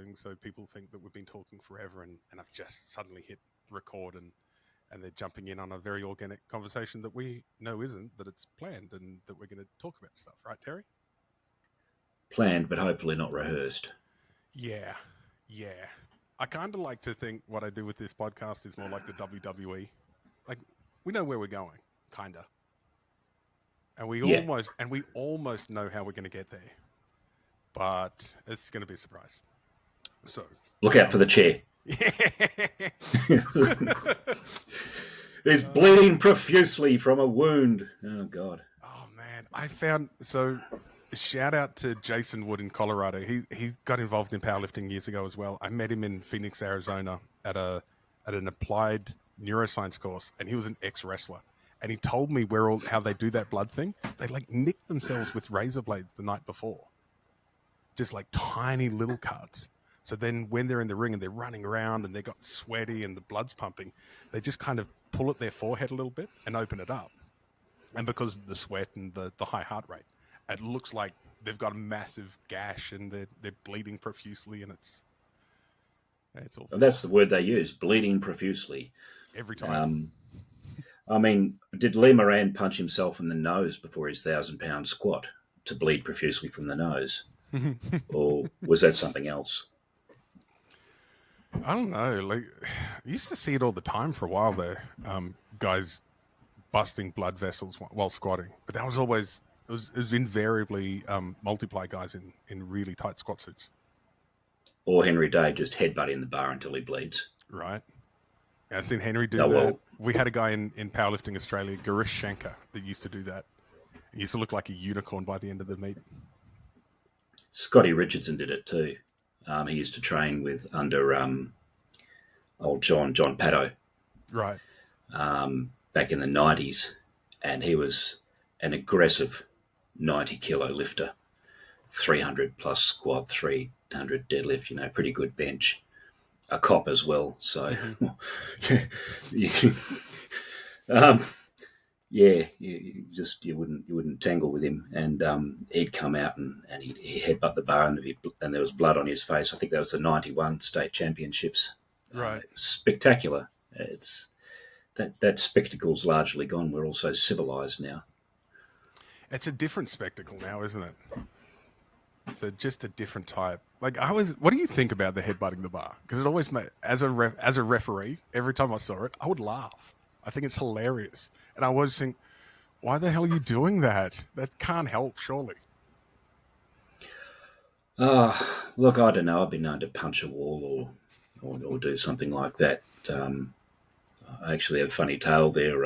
going, so people think that we've been talking forever, and I've just suddenly hit record, and they're jumping in on a very organic conversation that we know isn't, that it's planned and that we're going to talk about stuff. Right, Terry? Planned, but hopefully not rehearsed. Yeah. Yeah. I kind of like to think what I do with this podcast is more like the WWE. Like, we know where we're going, kind of. And Yeah. we almost know how we're going to get there. But it's going to be a surprise. So, Look out for the chair. He's bleeding profusely from a wound. Oh, God. Oh, man. Shout out to Jason Wood in Colorado. He got involved in powerlifting years ago as well. I met him in Phoenix, Arizona at an applied neuroscience course, and he was an ex-wrestler. And he told me how they do that blood thing. They like nick themselves with razor blades the night before. Just like tiny little cuts. So then when they're in the ring and they're running around and they got sweaty and the blood's pumping, they just kind of pull at their forehead a little bit and open it up. And because of the sweat and the high heart rate, it looks like they've got a massive gash and they're bleeding profusely, and it's awful. And that's the word they use, bleeding profusely. Every time. Did Lee Moran punch himself in the nose before his 1,000-pound squat to bleed profusely from the nose? Or was that something else? I don't know. Like, I used to see it all the time for a while there. Guys busting blood vessels while squatting, but that was always it was invariably multiply guys in really tight squat suits. Or Henry Day just headbutting the bar until he bleeds. Right. I've seen Henry do that. Well, we had a guy in Powerlifting Australia, Garish Shankar, that used to do that. He used to look like a unicorn by the end of the meet. Scotty Richardson did it too. He used to train under old John Paddo. Right. Back in the 90s. And he was an aggressive 90-kilo lifter. 300 plus squat, 300 deadlift, pretty good bench. A cop as well. So, you wouldn't tangle with him, and he'd come out and he'd headbutt the bar, and there was blood on his face. I think that was the 91 state championships. Right, spectacular. It's that spectacle's largely gone. We're all so civilized now. It's a different spectacle now, isn't it? It's just a different type. Like what do you think about the headbutting the bar? Because it always made, as a referee, every time I saw it, I would laugh. I think it's hilarious. And I always think, why the hell are you doing that? That can't help, surely. Look, I don't know. I've been known to punch a wall or do something like that. I actually have a funny tale there.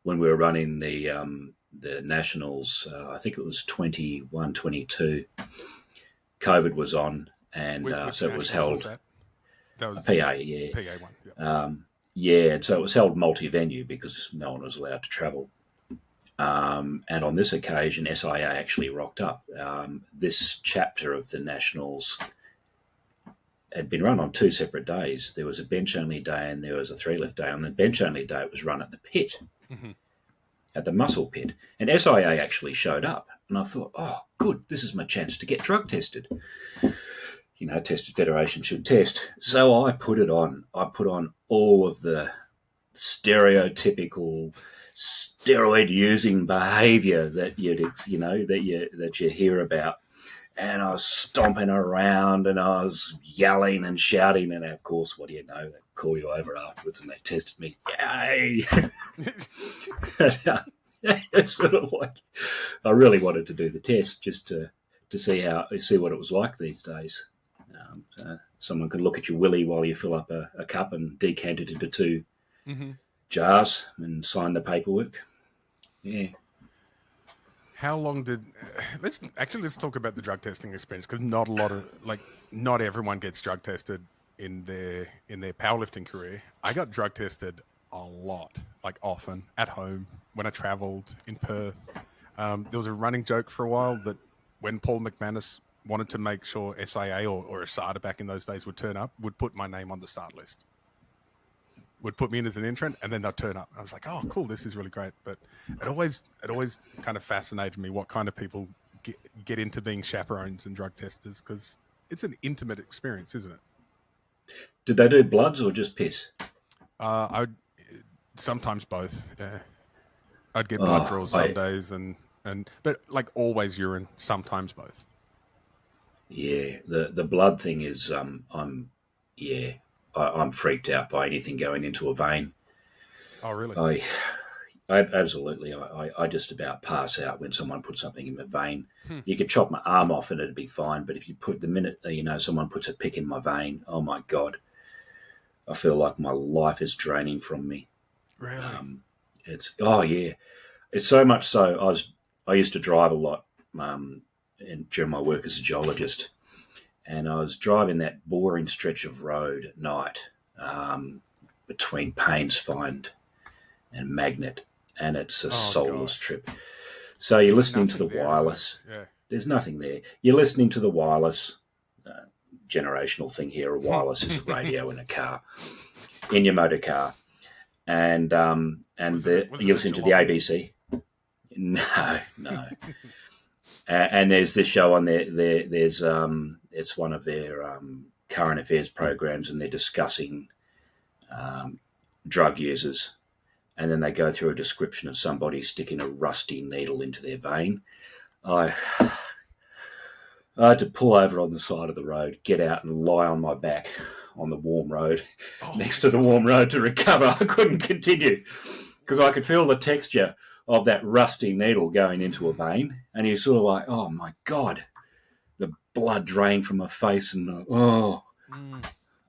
When we were running the Nationals, I think it was 21, 22, COVID was on, and so it was held. That was PA, yeah. PA one. Yeah, and so it was held multi-venue because no one was allowed to travel. And on this occasion, SIA actually rocked up. This chapter of the Nationals had been run on 2 separate days. There was a bench-only day and there was a 3-lift day. On the bench-only day, it was run at the pit, at the muscle pit. And SIA actually showed up. And I thought, oh, good, this is my chance to get drug tested. Tested Federation should test. So I put it on. I put on all of the stereotypical steroid-using behaviour that that you hear about. And I was stomping around and I was yelling and shouting. And of course, what do you know? They call you over afterwards and they tested me. Yay! It's sort of like, I really wanted to do the test just to see what it was like these days. Someone can look at your willy while you fill up a cup and decant it into 2 jars and sign the paperwork. Yeah. How long did? Let's talk about the drug testing experience, because not everyone gets drug tested in their powerlifting career. I got drug tested a lot, like often at home when I traveled in Perth. There was a running joke for a while that when Paul McManus wanted to make sure SIA or ASADA back in those days would turn up, would put my name on the start list. Would put me in as an entrant, and then they'll turn up. I was like, oh, cool, this is really great. But it always kind of fascinated me what kind of people get into being chaperones and drug testers, because it's an intimate experience, isn't it? Did they do bloods or just piss? I would sometimes both. Yeah. I'd get blood Oh, draws some days, but like always urine. Sometimes both. yeah. The blood thing is I'm freaked out by anything going into a vein. Oh, really? I absolutely. I just about pass out when someone puts something in my vein. Hmm. You could chop my arm off and it'd be fine, but if you put the minute someone puts a pick in my vein, oh my god, I feel like my life is draining from me. Really? It's oh yeah, it's so much so. I used to drive a lot during my work as a geologist, and I was driving that boring stretch of road at night between Paynes Find and Magnet, and it's a Oh soulless gosh. trip. So you're There's listening to the nothing there, is there? wireless. Yeah. There's nothing there. You're listening to the wireless. Generational thing here. A wireless is a radio in a car, in your motor car, and Was you're it a listening to the jalopy? ABC. No, no. And there's this show on there. There's it's one of their current affairs programs, and they're discussing drug users, and then they go through a description of somebody sticking a rusty needle into their vein. I had to pull over on the side of the road, get out and lie on my back on the warm road, next to the warm road to recover. I couldn't continue because I could feel the texture of that rusty needle going into a vein, and you're sort of like, oh my god, the blood drained from my face, and I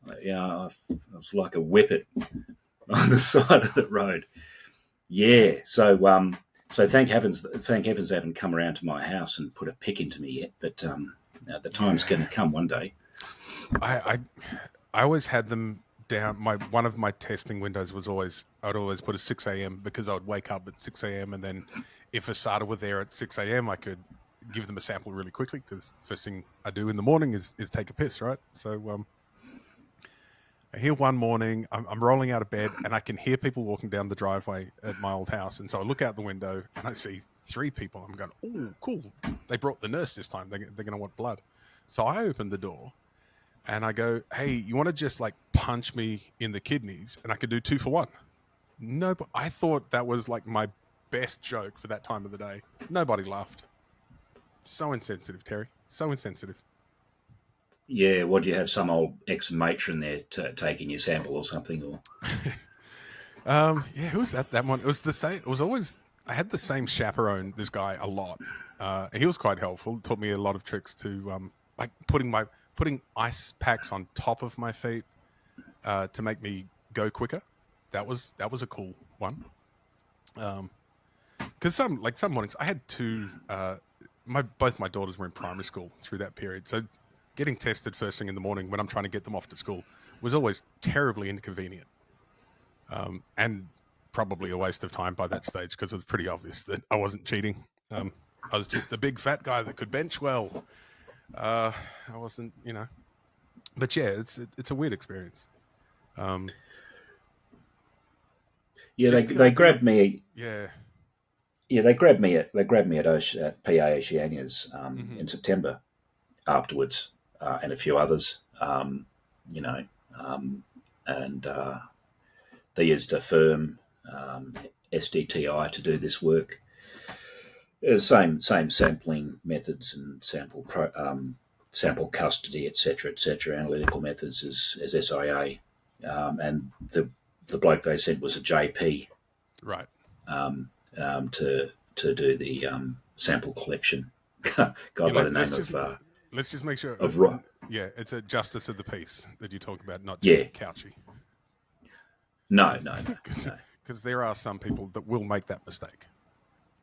was like a whippet on the side of the road. Yeah, so thank heavens they haven't come around to my house and put a pick into me yet, but the time's going to come one day. I always had them down. One of my testing windows was I'd always put a 6 a.m. because I would wake up at 6 a.m. and then if a SATA were there at 6 a.m. I could give them a sample really quickly because first thing I do in the morning is take a piss, right? So I hear one morning I'm rolling out of bed and I can hear people walking down the driveway at my old house, and so I look out the window and I see 3 people. I'm going, oh, cool! They brought the nurse this time. They're going to want blood. So I open the door and I go, hey, you want to just like punch me in the kidneys and I could do 2 for 1? No, but I thought that was like my best joke for that time of the day. Nobody laughed. So insensitive, Terry. So insensitive. Yeah, what do you have? Some old ex-matron there taking your sample or something? Or Yeah, who was that? That one. It was the same. It was always. I had the same chaperone. This guy a lot. He was quite helpful. Taught me a lot of tricks to like putting ice packs on top of my feet to make me go quicker. That was a cool one. Because some mornings I had 2. Both my daughters were in primary school through that period, so getting tested first thing in the morning when I'm trying to get them off to school was always terribly inconvenient, and probably a waste of time by that stage because it was pretty obvious that I wasn't cheating. I was just a big fat guy that could bench well. I wasn't, but yeah, it's a weird experience. yeah, they grabbed me. Yeah. Yeah, they grabbed me at PA Oceania's in September afterwards, and a few others. You know, and they used a firm, SDTI, to do this work. Same sampling methods and sample custody, etc., analytical methods as SIA, and the bloke they sent was a JP, Right. To do the sample collection. Guy by the name of let's just make sure. of Yeah, it's a justice of the peace that you talk about, not yeah. Couchy. No. Because there are some people that will make that mistake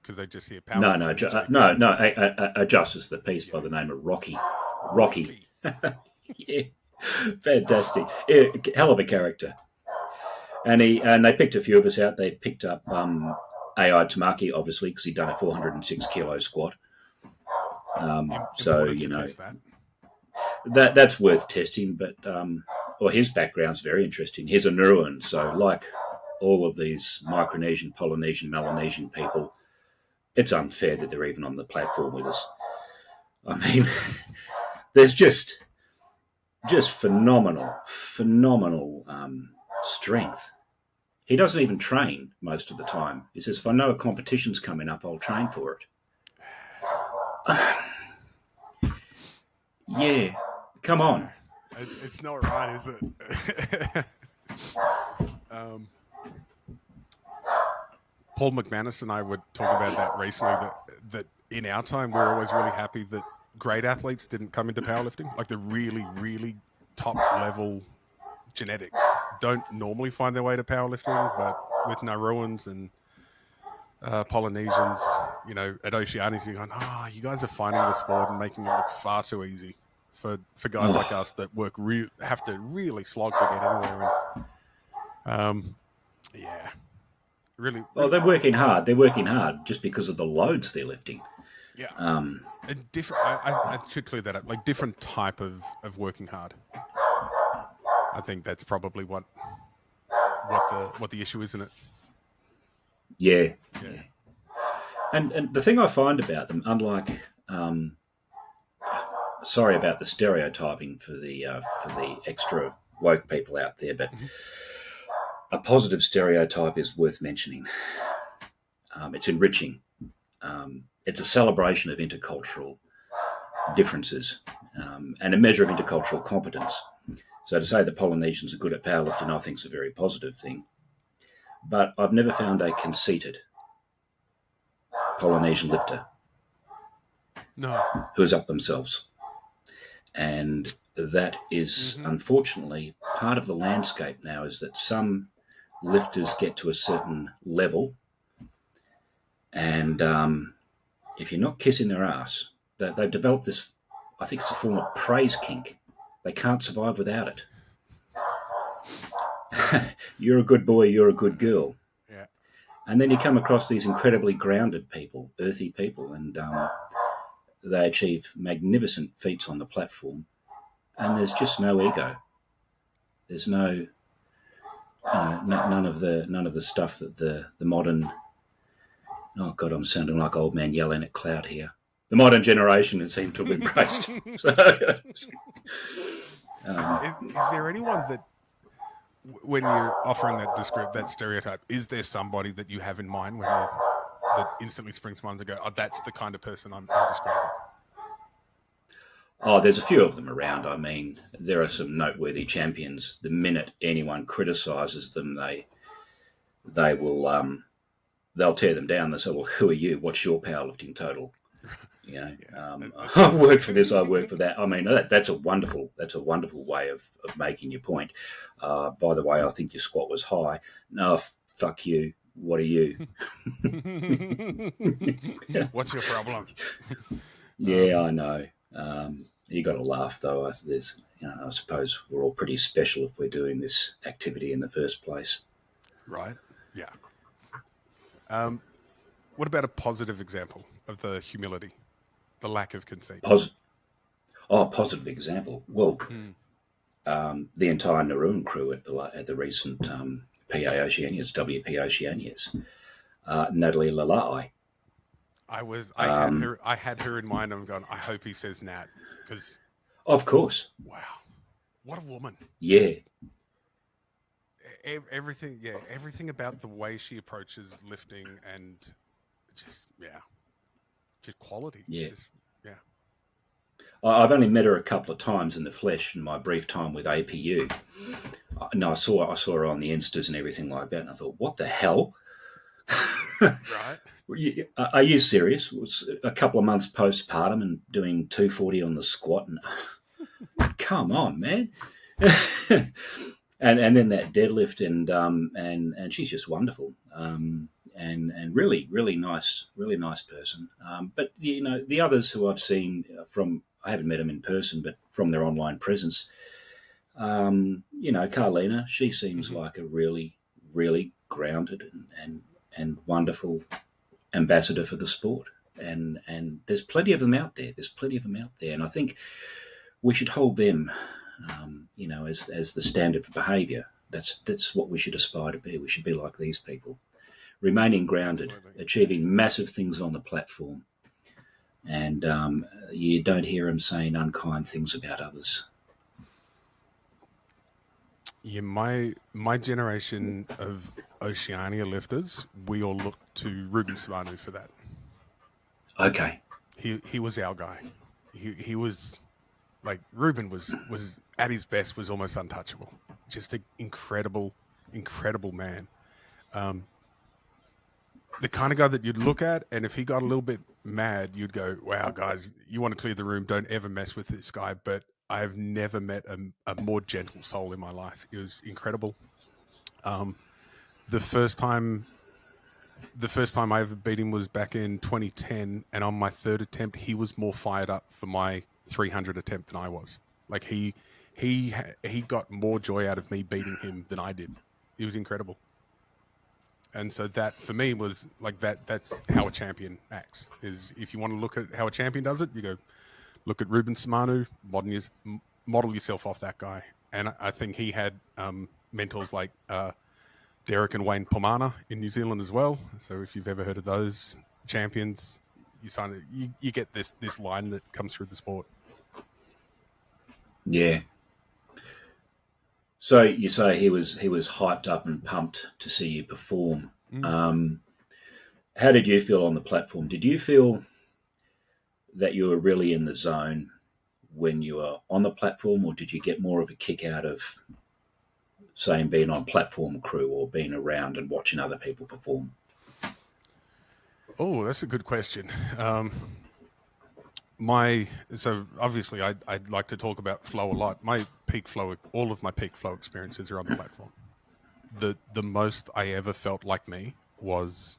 because they just hear No, powerlifting. a justice of the peace by the name of Rocky. Rocky. Yeah, fantastic. Yeah, hell of a character. And they picked a few of us out. They picked up AI Tamaki, obviously, because he'd done a 406 kilo squat. So test that's worth testing. But his background's very interesting. He's a Nauruan, so like all of these Micronesian, Polynesian, Melanesian people, it's unfair that they're even on the platform with us. I mean, there's just just phenomenal strength. He doesn't even train most of the time. He says, if I know a competition's coming up, I'll train for it. Yeah, come on. It's not right, is it? Paul McManus and I were talking about that recently, that in our time, we're always really happy that great athletes didn't come into powerlifting. Like the really, really top level genetics don't normally find their way to powerlifting, but with Nauruans and Polynesians, you know, at Oceanias, you're going, you guys are finding the sport and making it look far too easy for guys like us that have to really slog to get anywhere. And, yeah. Really. Well, they're working hard. They're working hard just because of the loads they're lifting. Yeah. And different. I should clear that up. Like different type of working hard. I think that's probably what the issue is, isn't it? Yeah. And the thing I find about them, unlike, sorry about the stereotyping for the extra woke people out there, but a positive stereotype is worth mentioning. It's enriching. It's a celebration of intercultural differences and a measure of intercultural competence. So to say the Polynesians are good at powerlifting, I think is a very positive thing. But I've never found a conceited Polynesian lifter who is up themselves. And that is, unfortunately, part of the landscape now, is that some lifters get to a certain level, and if you're not kissing their ass, they've developed this, I think it's a form of praise kink. They can't survive without it. You're a good boy, you're a good girl. Yeah. And then you come across these incredibly grounded people, earthy people, and they achieve magnificent feats on the platform, and there's just no ego. There's no, none of the stuff that the modern, oh God, I'm sounding like old man yelling at cloud here. The modern generation has seemed to have embraced. Is there anyone that, when you're offering that stereotype, is there somebody that you have in mind that instantly springs to mind to go, that's the kind of person I'm describing? Oh, there's a few of them around. I mean, there are some noteworthy champions. The minute anyone criticises them, they will they'll tear them down. They say, "Well, who are you? What's your powerlifting total?" You know, I've worked for this, I work for that. I mean, that's a wonderful way of making your point. By the way, I think your squat was high. No, fuck you. What are you? What's your problem? Yeah, I know. You got to laugh though. I suppose we're all pretty special if we're doing this activity in the first place. Right. Yeah. What about a positive example of the humility, the lack of conceit? Positive example. Well, the entire Nauruan crew at the recent PA Oceanias, WP Oceanias, Natalie Lalai. I had her in mind. I'm going, I hope he says Nat, because of course. Wow, what a woman! Yeah. Everything about the way she approaches lifting and just quality. Yeah. Yeah. I've only met her a couple of times in the flesh in my brief time with APU. No, I saw her on the Instas and everything like that, and I thought, what the hell? Right. Are you serious? It was a couple of months postpartum and doing 240 on the squat, and come on, man. and then that deadlift, and she's just wonderful, and really nice person. But the others who I've seen I haven't met them in person, but from their online presence, Carlina, she seems like a really grounded and wonderful ambassador for the sport, and there's plenty of them out there. And I think we should hold them, as the standard for behaviour. That's what we should aspire to be. We should be like these people, remaining grounded, achieving massive things on the platform, and you don't hear them saying unkind things about others. Yeah, my generation of Oceania lifters, we all look to Ruben Simanu for that. Okay. He was our guy. He was like Ruben was at his best, was almost untouchable. Just an incredible man. Um, the kind of guy that you'd look at, and if he got a little bit mad, you'd go, "Wow, guys, you want to clear the room? Don't ever mess with this guy." But I've never met a more gentle soul in my life. It was incredible. Um, the first time the first time I ever beat him was back in 2010, and on my third attempt, he was more fired up for my 300 attempt than I was. Like he got more joy out of me beating him than I did. It was incredible. And so that for me was like that's how a champion acts. Is if you want to look at how a champion does it, you go look at Ruben Simanu, model yourself off that guy. And I think he had mentors like Derek and Wayne Pomana in New Zealand as well. So if you've ever heard of those champions, you get this line that comes through the sport. Yeah. So you say he was hyped up and pumped to see you perform. How did you feel on the platform? Did you feel that you were really in the zone when you were on the platform, or did you get more of a kick out of, saying, being on platform crew or being around and watching other people perform? Oh, that's a good question. So obviously I'd like to talk about flow a lot. All of my peak flow experiences are on the platform. The most I ever felt like me was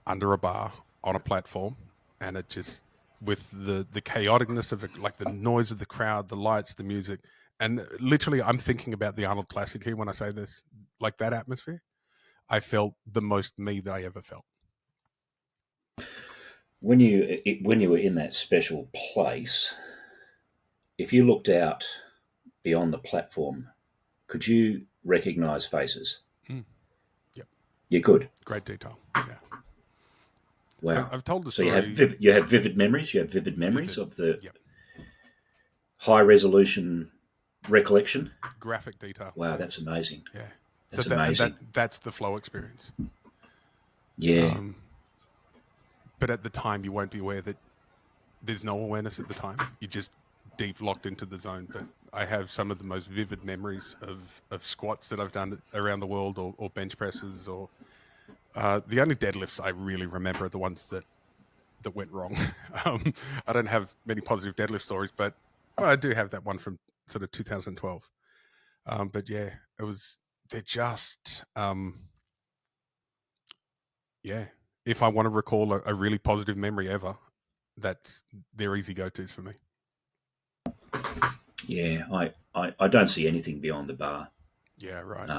under a bar on a platform, and it just with the chaoticness of it, like the noise of the crowd, the lights, the music, and literally I'm thinking about the Arnold Classic here when I say this, like that atmosphere. I felt the most me that I ever felt. When you were in that special place, if you looked out beyond the platform, could you recognise faces? Mm. Yep, You could. great detail. Yeah, Wow. I've told the So you story. have vivid memories. You have vivid memories Vivid. of the Yep, high resolution recollection. graphic detail. Wow, Yeah, that's amazing. yeah. So That's amazing. that's the flow experience. Yeah. But at the time, you won't be aware that there's no awareness at the time. You're just deep locked into the zone. But I have some of the most vivid memories of squats that I've done around the world, or bench presses, or the only deadlifts I really remember are the ones that went wrong. I don't have many positive deadlift stories, but I do have that one from sort of 2012. But yeah, they're just, yeah. If I want to recall a really positive memory ever, they're easy go-tos for me. Yeah. I don't see anything beyond the bar. Yeah, right.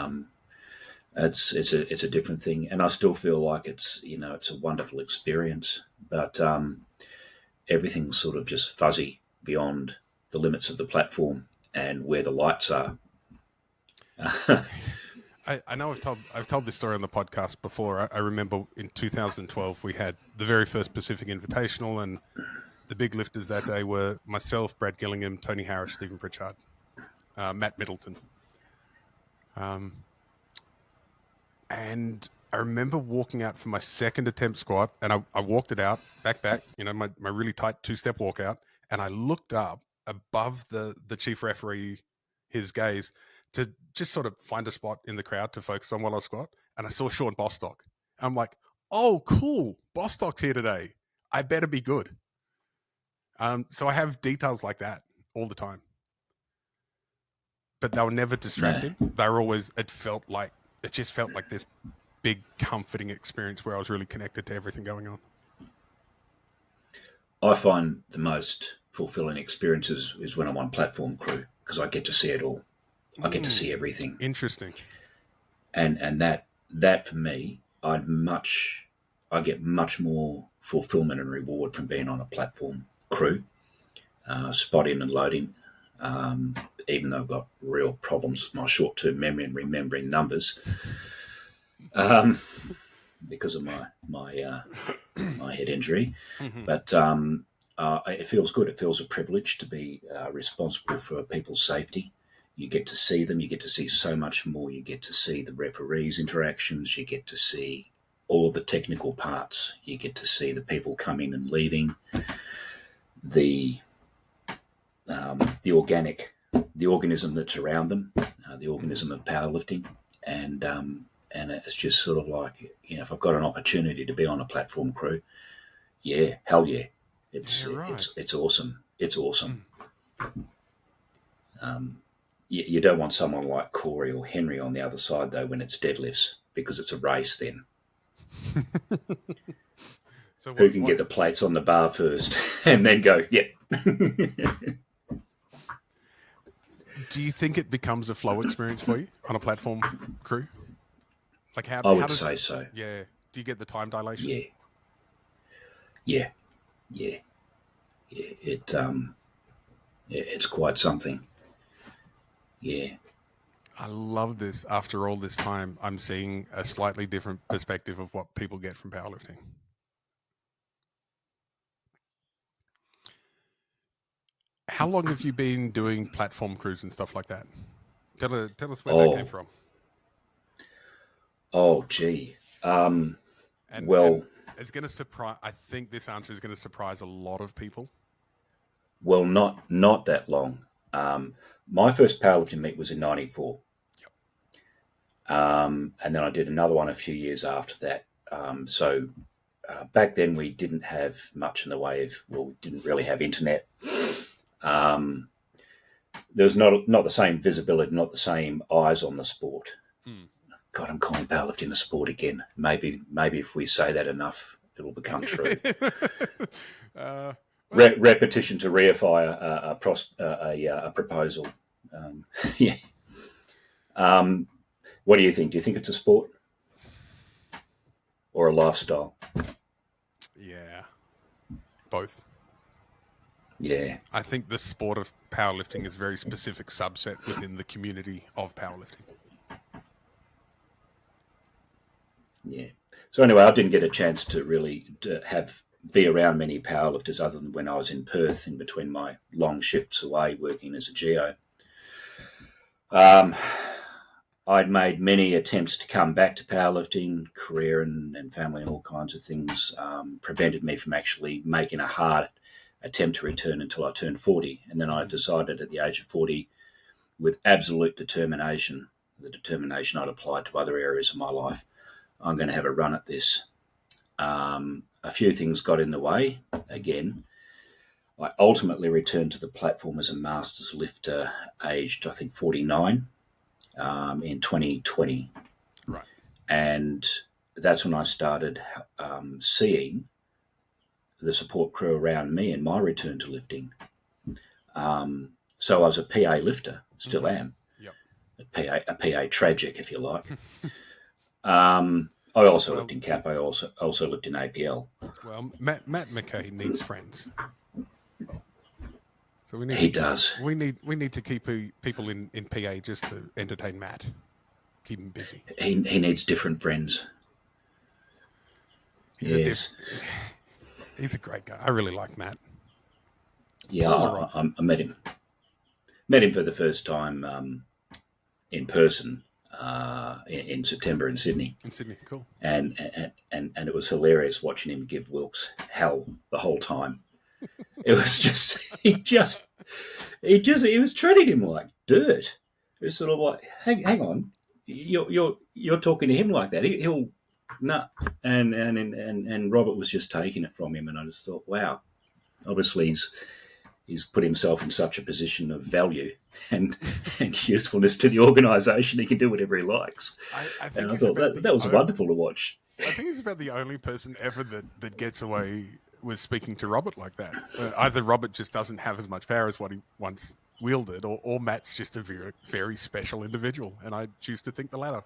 It's a different thing, and I still feel like it's a wonderful experience, but everything's sort of just fuzzy beyond the limits of the platform and where the lights are. I know I've told this story on the podcast before. I remember in 2012 we had the very first Pacific Invitational, and the big lifters that day were myself, Brad Gillingham, Tony Harris, Stephen Pritchard, Matt Middleton. And I remember walking out for my second attempt squat, and I walked it out, back, my really tight 2-step walkout, and I looked up above the chief referee, his gaze, to just sort of find a spot in the crowd to focus on while I squat, and I saw Sean Bostock. I'm like, oh, cool, Bostock's here today. I better be good. So I have details like that all the time, but they were never No, distracting. They were always. It just felt like this big comforting experience where I was really connected to everything going on. I find the most fulfilling experiences is when I'm on platform crew because I get to see it all. I get to see everything, Interesting. and that for me, I get much more fulfillment and reward from being on a platform crew, spotting and loading. Even though I've got real problems with my short-term memory and remembering numbers, because of my head injury, but it feels good. It feels a privilege to be responsible for people's safety You get to see them. You get to see so much more. You get to see the referees' interactions. You get to see all of the technical parts. You get to see the people coming and leaving. The the organism that's around them, the organism of powerlifting, and it's just sort of like, if I've got an opportunity to be on a platform crew, yeah, hell yeah, it's awesome. It's awesome. You don't want someone like Corey or Henry on the other side though when it's deadlifts, because it's a race then. So who can get the plates on the bar first and then go, yep. Do you think it becomes a flow experience for you on a platform crew? Like I would say so. Yeah. Do you get the time dilation? Yeah. It's quite something. Yeah. I love this. After all this time, I'm seeing a slightly different perspective of what people get from powerlifting. How long have you been doing platform crews and stuff like that? Tell us where that came from. Oh, gee. And it's going to surprise. I think this answer is going to surprise a lot of people. Well, not that long. My first powerlifting meet was in ~94. Yep. And then I did another one a few years after that. So back then we didn't have much in the way of, we didn't really have internet. There was not the same visibility, not the same eyes on the sport. God, I'm calling powerlifting a sport again. Maybe if we say that enough, it'll become true. Repetition to reify a proposal. Yeah. What do you think? Do you think it's a sport or a lifestyle? Yeah, both. Yeah. I think the sport of powerlifting is a very specific subset within the community of powerlifting. Yeah. So anyway, I didn't get a chance to really be around many powerlifters other than when I was in Perth in between my long shifts away working as a geo. I'd made many attempts to come back to powerlifting, career and family and all kinds of things prevented me from actually making a hard attempt to return until I turned 40. And then I decided at the age of 40, with absolute determination, the determination I'd applied to other areas of my life, I'm going to have a run at this. A few things got in the way. Again, I ultimately returned to the platform as a masters lifter, aged, I think, 49, in 2020. Right. And that's when I started seeing the support crew around me in my return to lifting. So I was a PA lifter, still am. Yep. A PA tragic, if you like. I also lived in CAP. I also lived in APL. Well, Matt McKay needs friends. So he does. We need to keep people in PA just to entertain Matt, keep him busy. He needs different friends. He's a great guy. I really like Matt. Yeah, I met him. Met him for the first time in person in September in Sydney. In Sydney, cool. And it was hilarious watching him give Wilkes hell the whole time. It was just he was treating him like dirt. It was sort of like, hang on, you're talking to him like that. He'll nah. And Robert was just taking it from him, and I just thought, wow, obviously he's put himself in such a position of value and usefulness to the organisation. He can do whatever he likes. I think I thought that was wonderful to watch. I think he's about the only person ever that gets away with speaking to Robert like that. Either Robert just doesn't have as much power as what he once wielded, or Matt's just a very, very special individual, and I choose to think the latter.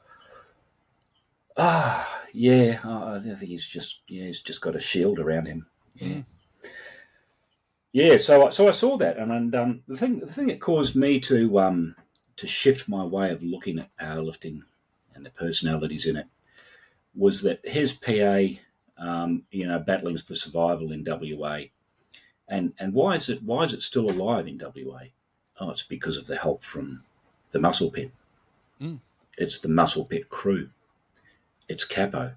Yeah, I think he's just got a shield around him. Yeah. Yeah, so I saw that, and the thing that caused me to shift my way of looking at powerlifting and the personalities in it was that his PA, battling for survival in WA, and why is it still alive in WA? Oh, it's because of the help from The Muscle Pit. Mm. It's the Muscle Pit crew. It's Capo.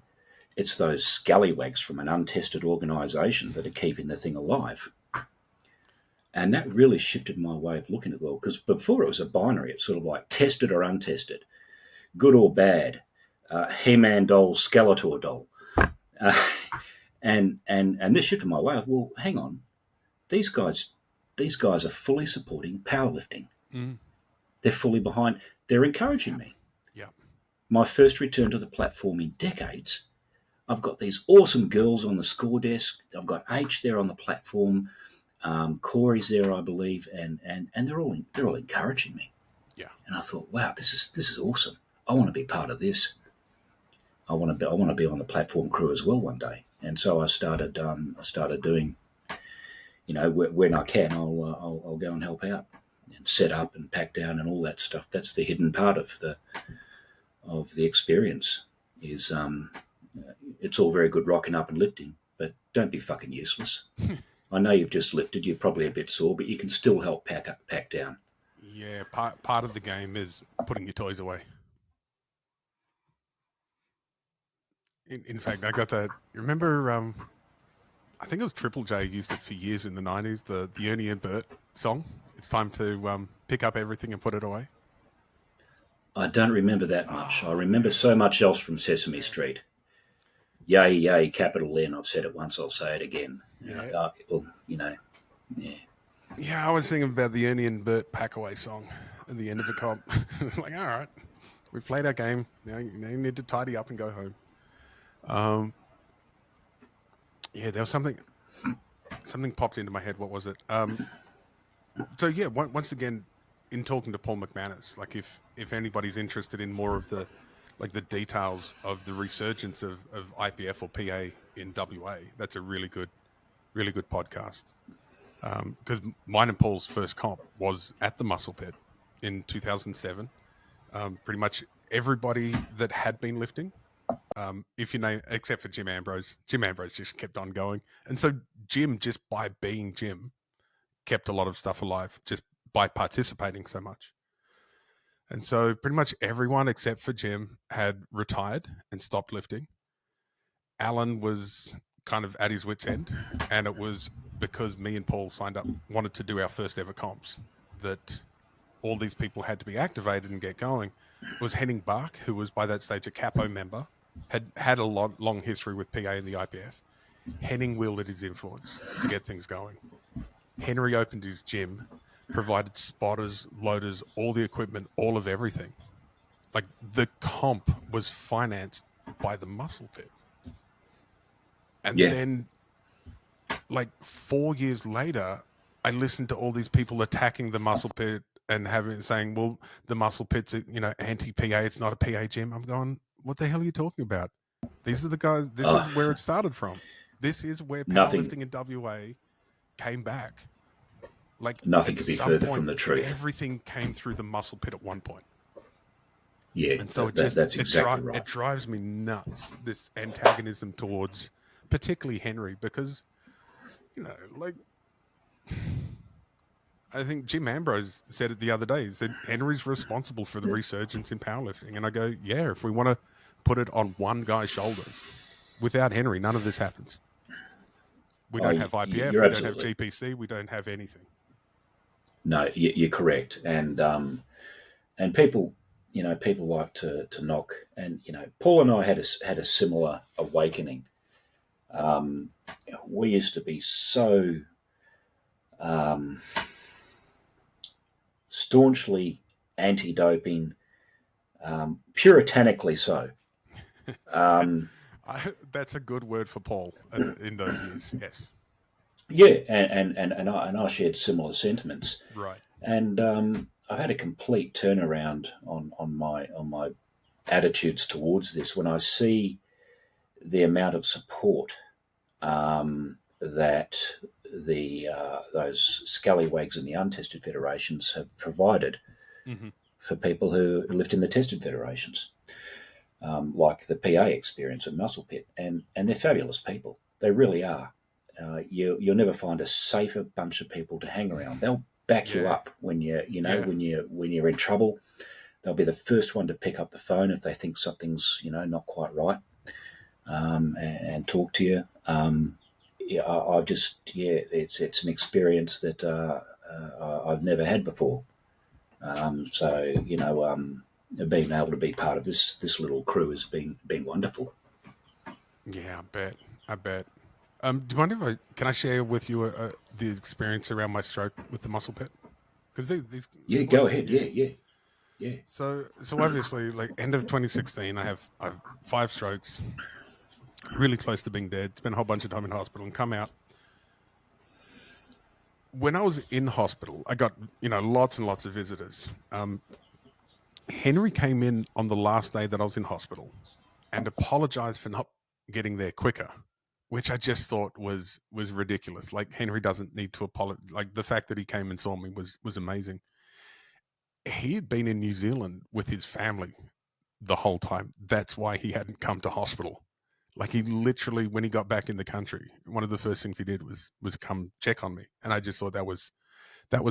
It's those scallywags from an untested organisation that are keeping the thing alive. And that really shifted my way of looking at the world, because before it was a binary. It's sort of like tested or untested, good or bad, He-Man doll, Skeletor doll. Uh, and this shifted my way of, well, hang on, these guys are fully supporting powerlifting. Mm. They're fully behind. They're encouraging me. Yeah. My first return to the platform in decades. I've got these awesome girls on the score desk. I've got H there on the platform. Corey's there, I believe, and they're all encouraging me. Yeah. And I thought, wow, this is awesome. I want to be part of this. I want to be on the platform crew as well one day. And so I started doing, when I can, I'll go and help out and set up and pack down and all that stuff. That's the hidden part of the experience. Is it's all very good rocking up and lifting, but don't be fucking useless. I know you've just lifted, you're probably a bit sore, but you can still help pack down. Yeah, part of the game is putting your toys away. In fact, I got that. You remember? I think it was Triple J used it for years in the 90s. The Ernie and Bert song. It's time to pick up everything and put it away. I don't remember that much. I remember so much else from Sesame Street. Yay, yay, capital N. I've said it once, I'll say it again. Yeah. Yeah. Yeah, I was thinking about the Ernie and Bert pack-away song at the end of the comp. Like, all right, we've played our game. Now you need to tidy up and go home. Yeah, there was something popped into my head. What was it? So yeah, once again, in talking to Paul McManus, like if anybody's interested in more of the details of the resurgence of IPF or PA in WA, that's a really good podcast. Because mine and Paul's first comp was at the Muscle Pit in 2007. Pretty much everybody that had been lifting, if you name, except for Jim Ambrose just kept on going. And so Jim, just by being Jim, kept a lot of stuff alive just by participating so much. And so pretty much everyone except for Jim had retired and stopped lifting. Alan was kind of at his wit's end, and it was because me and Paul wanted to do our first ever comps, that all these people had to be activated and get going. It was Henning Bach, who was by that stage a Capo member, had a long history with PA in the IPF. Henning wielded his influence to get things going. Henry opened his gym, provided spotters, loaders, all the equipment, all of everything. Like, the comp was financed by the Muscle Pit. And then, like 4 years later, I listened to all these people attacking the Muscle Pit and saying, well, the Muscle Pit's, anti-PA, it's not a PA gym. I'm going, what the hell are you talking about? These are the guys, this is where it started from. This is where powerlifting in WA came back. Like, nothing could be further from the truth. Everything came through the Muscle Pit at one point. Yeah, and so that's exactly right. It drives me nuts, this antagonism towards particularly Henry, because, I think Jim Ambrose said it the other day. He said Henry's responsible for the resurgence in powerlifting. And I go, yeah, if we want to put it on one guy's shoulders, without Henry, none of this happens. We don't have IPF, we don't have GPC, we don't have anything. No, you're correct. And people, people like to knock. And, Paul and I had a similar awakening. We used to be so staunchly anti-doping, puritanically so. That's a good word for Paul in those years. Yes. Yeah, and I shared similar sentiments. Right. And I've had a complete turnaround on my attitudes towards this when I see the amount of support that those scallywags in the untested federations have provided for people who lift in the tested federations, like the PA experience at Muscle Pit, and they're fabulous people. They really are. You'll never find a safer bunch of people to hang around. back you Yeah. up when Yeah. when you're in trouble. They'll be the first one to pick up the phone if they think something's not quite right, and talk to you. Yeah, I've just it's an experience that I've never had before. So being able to be part of this little crew has been wonderful. Yeah, I bet. I bet. Do you mind if can I share with you the experience around my stroke with the muscle pit? Because these Yeah, go boys are ahead. new. Yeah. So obviously, like end of 2016, I have 5 strokes, really close to being dead. Spent a whole bunch of time in hospital and come out. When I was in hospital, I got lots and lots of visitors. Henry came in on the last day that I was in hospital and apologized for not getting there quicker, which I just thought was ridiculous. Like Henry doesn't need to apologize. Like the fact that he came and saw me was amazing. He had been in New Zealand with his family the whole time. That's why he hadn't come to hospital. Like he literally, when he got back in the country, one of the first things he did was come check on me, and I just thought that was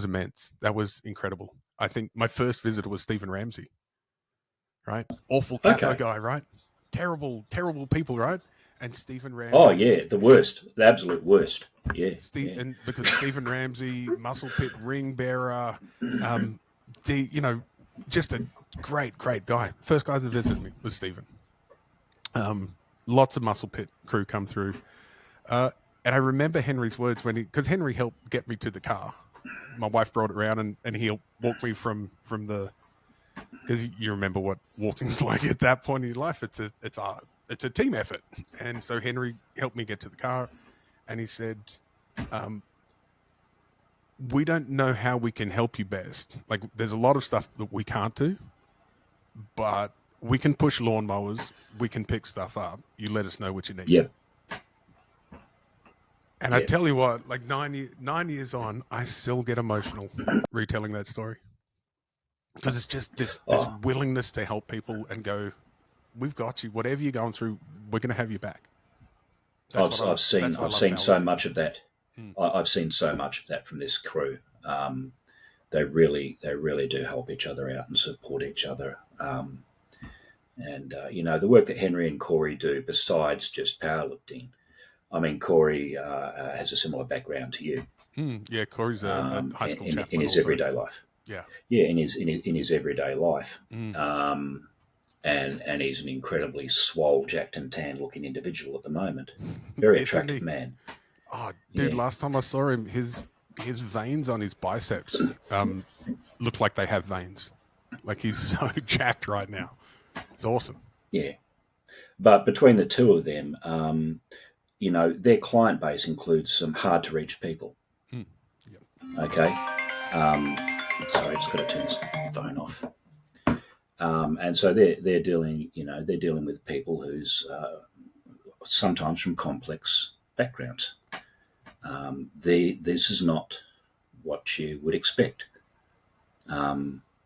immense. That was incredible. I think my first visitor was Stephen Ramsey, right? Awful capo Okay. guy, right? Terrible, terrible people, right? And Stephen Oh Ramsey, yeah, the worst, the absolute worst. Yeah, Steve, yeah. and because Stephen Ramsey, muscle pit ring bearer, um, the just a great, great guy. First guy that visited me was Stephen. Lots of muscle pit crew come through, and I remember Henry's words when because Henry helped get me to the car. My wife brought it around, and he walked me from the because you remember what walking's like at that point in your life. It's a team effort, and so Henry helped me get to the car, and he said, um, "We don't know how we can help you best. Like, there's a lot of stuff that we can't do, but we can push lawnmowers, we can pick stuff up. You let us know what you need." Yep. And I Yep. tell you what, like 9 years on, I still get emotional retelling that story because it's just this Oh, willingness to help people and go, "We've got you. Whatever you're going through, we're going to have you back." That's I've what I I've love. seen That's what I I've love seen about so lifting. much of that. Mm. I've seen so much of that from this crew. They really do help each other out and support each other. And the work that Henry and Corey do besides just powerlifting. I mean, Corey has a similar background to you Yeah, Corey's a high school in chaplain his also. everyday life. Yeah. Yeah, in his everyday life. Mm. And he's an incredibly swole, jacked and tan looking individual at the moment. Very Isn't attractive he? man. Oh, dude, Yeah, last time I saw him, his veins on his biceps look like they have veins. Like he's so jacked right now. It's awesome. yeah. But between the two of them, their client base includes some hard to reach people. Mm. Yep. Okay. Um, Sorry, just got to turn this phone off. And so they're dealing with people who's sometimes from complex backgrounds. This is not what you would expect.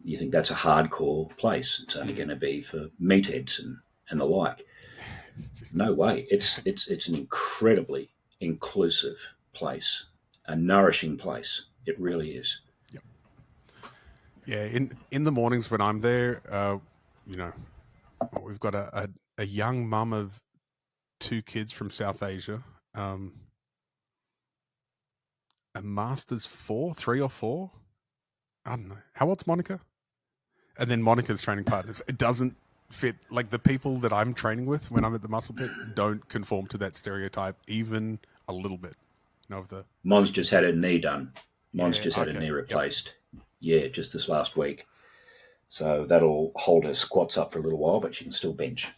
You think that's a hardcore place. It's only Mm. going to be for meatheads and the like. It's just No way. It's an incredibly inclusive place, a nourishing place. It really is. yep. Yeah. In the mornings when I'm there, you know, we've got a young mum of 2 kids from South Asia, um, a master's 3 or 4. I don't know. How old's Monica? And then Monica's training partners. It doesn't fit. Like the people that I'm training with when I'm at the muscle pit don't conform to that stereotype even a little bit. Of the Mon's just had her knee done. Mon's yeah, just had her okay, knee yep, replaced. Yeah, just this last week. So that'll hold her squats up for a little while, but she can still bench.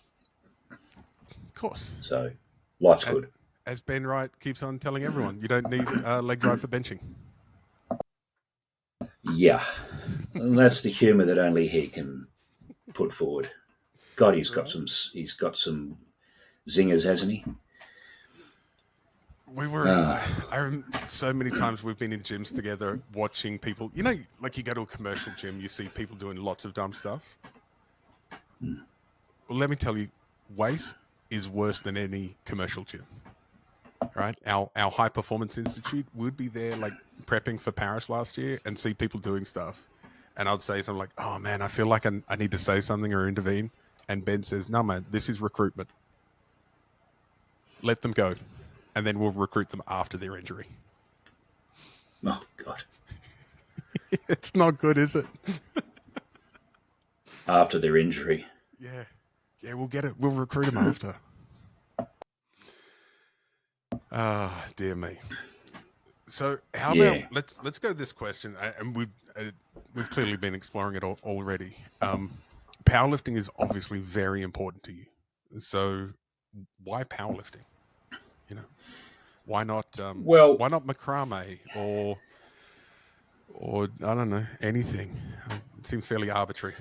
of course. So life's As, good. as Ben Wright keeps on telling everyone, you don't need leg drive for benching. Yeah, and that's the humour that only he can put forward. God, Right. he's got some zingers, hasn't he? We were, Ah, so many times we've been in gyms together watching people, like you go to a commercial gym, you see people doing lots of dumb stuff. Well, let me tell you, waste is worse than any commercial gym, right? Our high performance institute would be there like prepping for Paris last year and see people doing stuff, and I'd say something like, "Oh man, I feel like I need to say something or intervene," and Ben says, "No, man, this is recruitment. Let them go, and then we'll recruit them after their injury." Oh God! It's not good, is it? After their injury. Yeah, we'll get it. We'll recruit them after. Ah, dear me. So how about let's go this question, and we've clearly been exploring it already. Powerlifting is obviously very important to you. So why powerlifting? You know, why not macrame or I don't know, anything? It seems fairly arbitrary.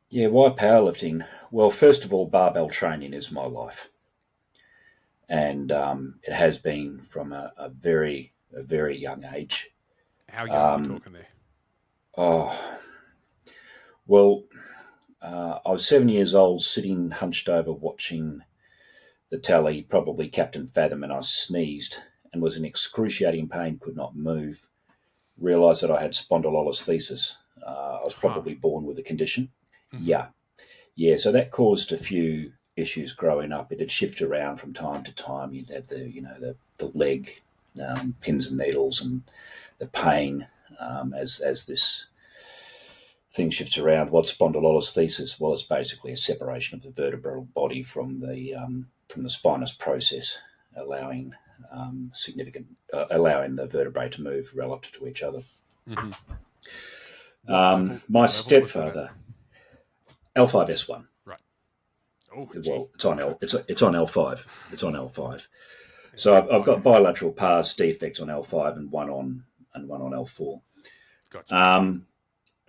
Yeah, why powerlifting? Well, first of all, barbell training is my life, and it has been from a very young age. How young are we talking there? Oh, well, I was 7 years old, sitting hunched over, watching the telly, probably Captain Fathom, and I sneezed and was in excruciating pain, could not move. Realised that I had spondylolisthesis. I was probably born with the condition. Mm-hmm. Yeah. So that caused a few issues growing up. It'd shift around from time to time. You'd have the leg pins and needles and the pain as this thing shifts around. What's spondylolisthesis? Well, it's basically a separation of the vertebral body from the spinous process, allowing allowing the vertebrae to move relative to each other. Mm-hmm. My stepfather, L5S1. Right. Oh, well, it's on L5. It's on L5. So I've got bilateral pars defects on L5 and one on L4. Gotcha.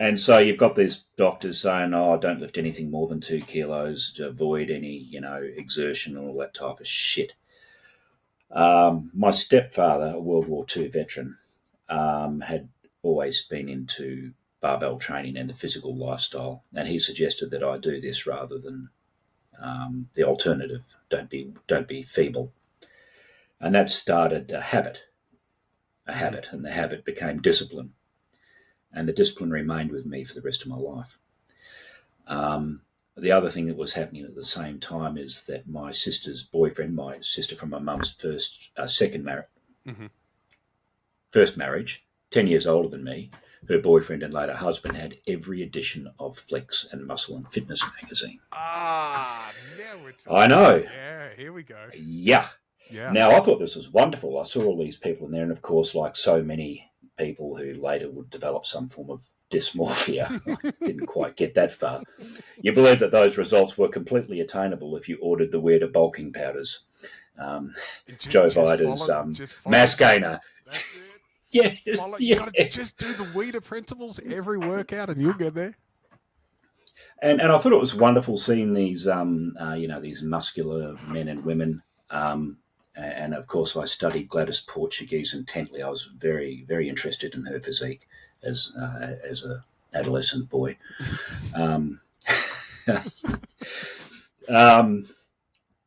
And so you've got these doctors saying, "Oh, don't lift anything more than 2 kilos to avoid any, exertion and all that type of shit." My stepfather, a World War II veteran, had always been into barbell training and the physical lifestyle, and he suggested that I do this rather than the alternative. Don't be feeble, and that started a habit, and the habit became discipline, and the discipline remained with me for the rest of my life. The other thing that was happening at the same time is that my sister's boyfriend, my sister from my mum's first marriage, 10 years older than me, her boyfriend and later husband had every edition of Flex and Muscle and Fitness magazine. Now we're talking. I know. Yeah, here we go. Yeah. Now, I thought this was wonderful. I saw all these people in there, and of course, like so many people who later would develop some form of dysmorphia, I didn't quite get that far. You believe that those results were completely attainable if you ordered the weirder bulking powders. Joe Vida's mass gainer. That's it. Yeah, You got to just do the weeder principles every workout, and you'll get there. And I thought it was wonderful seeing these these muscular men and women. And of course, I studied Gladys Portuguese intently. I was very, very interested in her physique as a adolescent boy.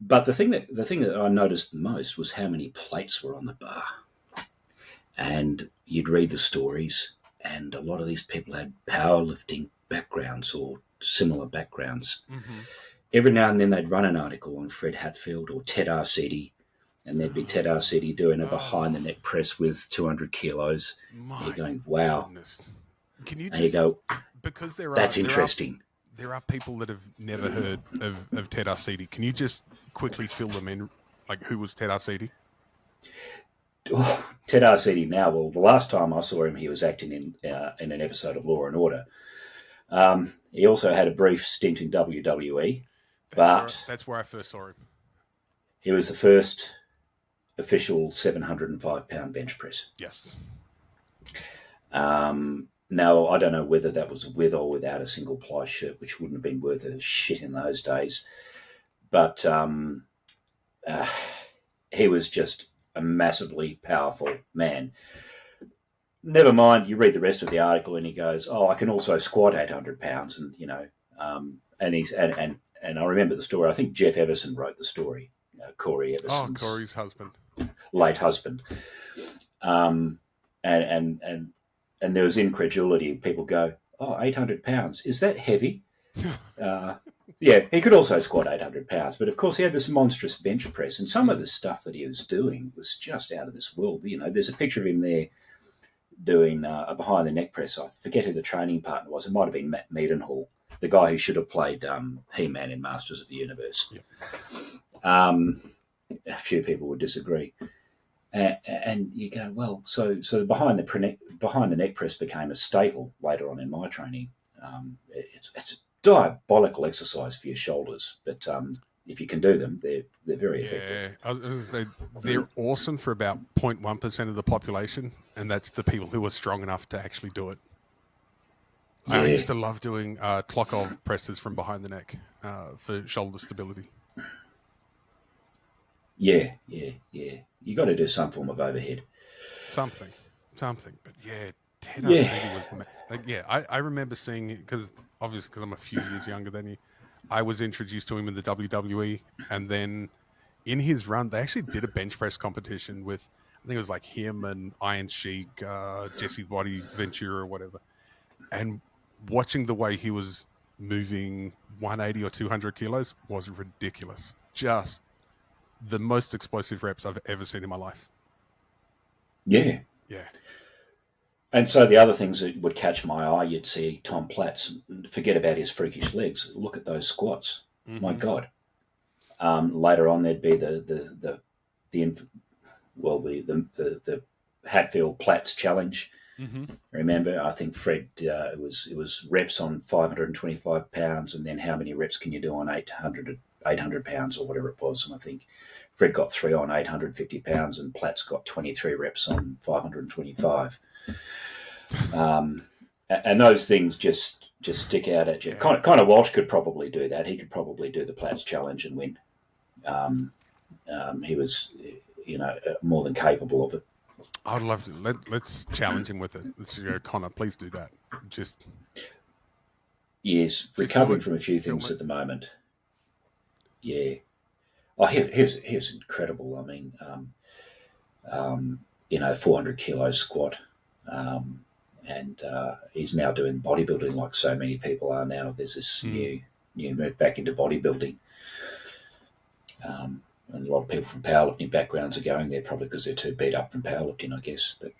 But the thing that I noticed the most was how many plates were on the bar. And you'd read the stories, and a lot of these people had powerlifting backgrounds or similar backgrounds. Mm-hmm. Every now and then they'd run an article on Fred Hatfield or Ted Arcidi, and there'd be Ted Arcidi doing a behind-the-neck press with 200 kilos. And you're going, wow. Goodness. Can you and you go, because that's interesting. There are people that have never heard of Ted Arcidi. Can you just quickly fill them in? Like, who was Ted Arcidi? Oh, Ted Arcidi now. Well, the last time I saw him, he was acting in an episode of Law and Order. He also had a brief stint in WWE. That's where I first saw him. He was the first official 705-pound bench press. Yes. Now, I don't know whether that was with or without a single ply shirt, which wouldn't have been worth a shit in those days. But he was just a massively powerful man. Never mind, you read the rest of the article and he goes, "Oh, I can also squat 800 pounds." And, and I remember the story. I think Jeff Everson wrote the story, Corey Everson. Oh, Corey's husband. Late husband. And there was incredulity. People go, "Oh, 800 pounds, is that heavy?" Yeah, he could also squat 800 pounds, but of course he had this monstrous bench press, and some of the stuff that he was doing was just out of this world. There's a picture of him there doing a behind the neck press. I forget who the training partner was. It might have been Matt Meadenhall, the guy who should have played He-Man in Masters of the Universe. Yeah. A few people would disagree. And you go, well, so behind the neck press became a staple later on in my training. It's a diabolical exercise for your shoulders, but if you can do them, they're very effective. I was going to say they're awesome for about 0.1% of the population, and that's the people who are strong enough to actually do it. Yeah. I used to love doing Klokov presses from behind the neck for shoulder stability. Yeah. You got to do some form of overhead. Something. But yeah, Ted Arcidi was like, I remember seeing it because obviously because I'm a few years younger than you. I was introduced to him in the WWE, and then in his run, they actually did a bench press competition with, I think it was like him and Iron Sheik, Jesse Body Ventura or whatever. And watching the way he was moving 180 or 200 kilos was ridiculous. Just the most explosive reps I've ever seen in my life. Yeah. And so the other things that would catch my eye, you'd see Tom Platz. Forget about his freakish legs. Look at those squats. Mm-hmm. My God. Later on, there'd be the Hatfield Platz challenge. Mm-hmm. Remember, I think Fred, it was reps on 525 pounds, and then how many reps can you do on 800 pounds or whatever it was. And I think Fred got 3 on 850 pounds, and Platz got 23 reps on 525. And those things just stick out at you. Yeah. Kind of Walsh could probably do that. He could probably do the Platz challenge and win. He was, more than capable of it. I'd love to. Let's challenge him with it. Let's go, Connor, please do that. Yes, recovering from a few things at the moment. Yeah. Oh, he was incredible. I mean, 400 kilo squat. And he's now doing bodybuilding like so many people are now. There's this new move back into bodybuilding. And a lot of people from powerlifting backgrounds are going there probably because they're too beat up from powerlifting, I guess. But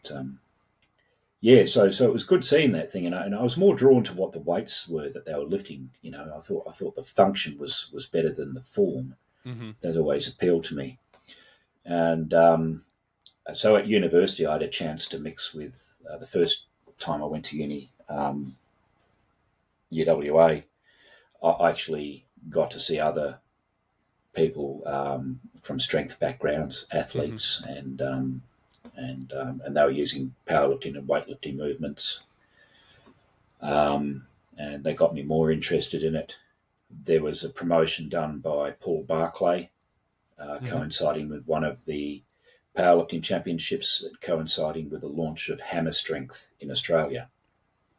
so it was good seeing that thing, and I was more drawn to what the weights were that they were lifting. I thought the function was better than the form. Mm-hmm. That always appealed to me. And so at university, I had a chance to mix with the first time I went to uni, UWA. I actually got to see other people from strength backgrounds, athletes, mm-hmm. and they were using powerlifting and weightlifting movements, and they got me more interested in it. There was a promotion done by Paul Barclay, mm-hmm. coinciding with one of the powerlifting championships, coinciding with the launch of Hammer Strength in Australia.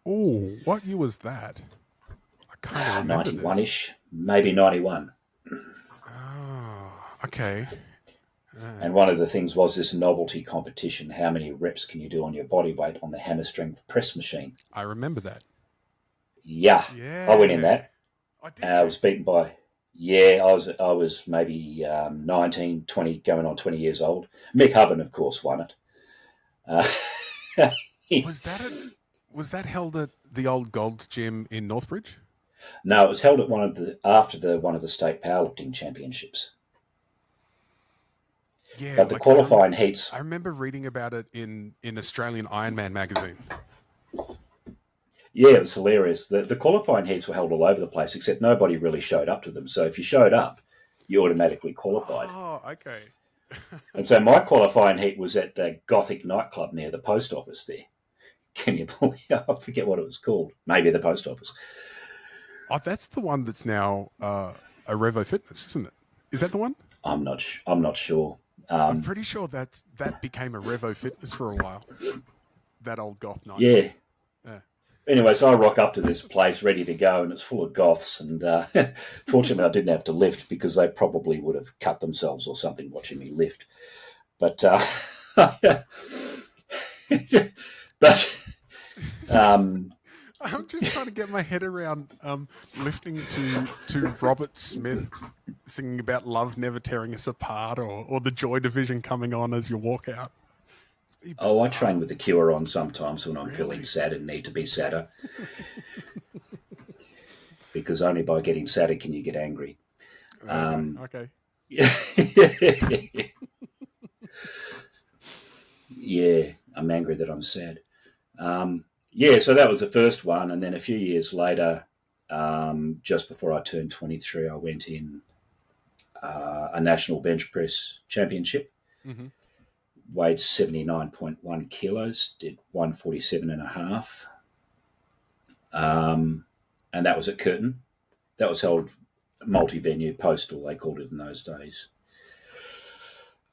Oh, what year was that? I can't remember. 91-ish, maybe 91. Okay. And one of the things was this novelty competition. How many reps can you do on your body weight on the Hammer Strength press machine? I remember that. Yeah. I went in that. I was beaten by... Yeah, I was maybe 19, 20, going on 20 years old. Mick Hubben, of course, won it. Was that held at the old Gold Gym in Northbridge? No, it was held at one of the state powerlifting championships. Yeah, but the qualifying heats. I remember reading about it in Australian Ironman magazine. Yeah, it was hilarious. The qualifying heats were held all over the place, except nobody really showed up to them. So if you showed up, you automatically qualified. Oh, okay. And so my qualifying heat was at the Gothic nightclub near the post office there. Can you believe? I forget what it was called. Maybe the post office. Oh, that's the one that's now a Revo Fitness, isn't it? Is that the one? I'm not sure. I'm pretty sure that became a Revo Fitness for a while. That old goth night. Yeah. Anyway, so I rock up to this place ready to go, and it's full of goths. And fortunately, I didn't have to lift because they probably would have cut themselves or something watching me lift. But But I'm just trying to get my head around listening to Robert Smith singing about love never tearing us apart, or the Joy Division coming on as you walk out. I train with the Cure on sometimes when I'm Really? feeling sad and need to be sadder. Because only by getting sadder can you get angry. Okay. Yeah, I'm angry that I'm sad. Yeah, so that was the first one. And then a few years later, just before I turned 23, I went in a national bench press championship. Mm-hmm. Weighed 79.1 kilos, did 147.5. And that was at Curtin. That was held multi-venue, postal, they called it in those days.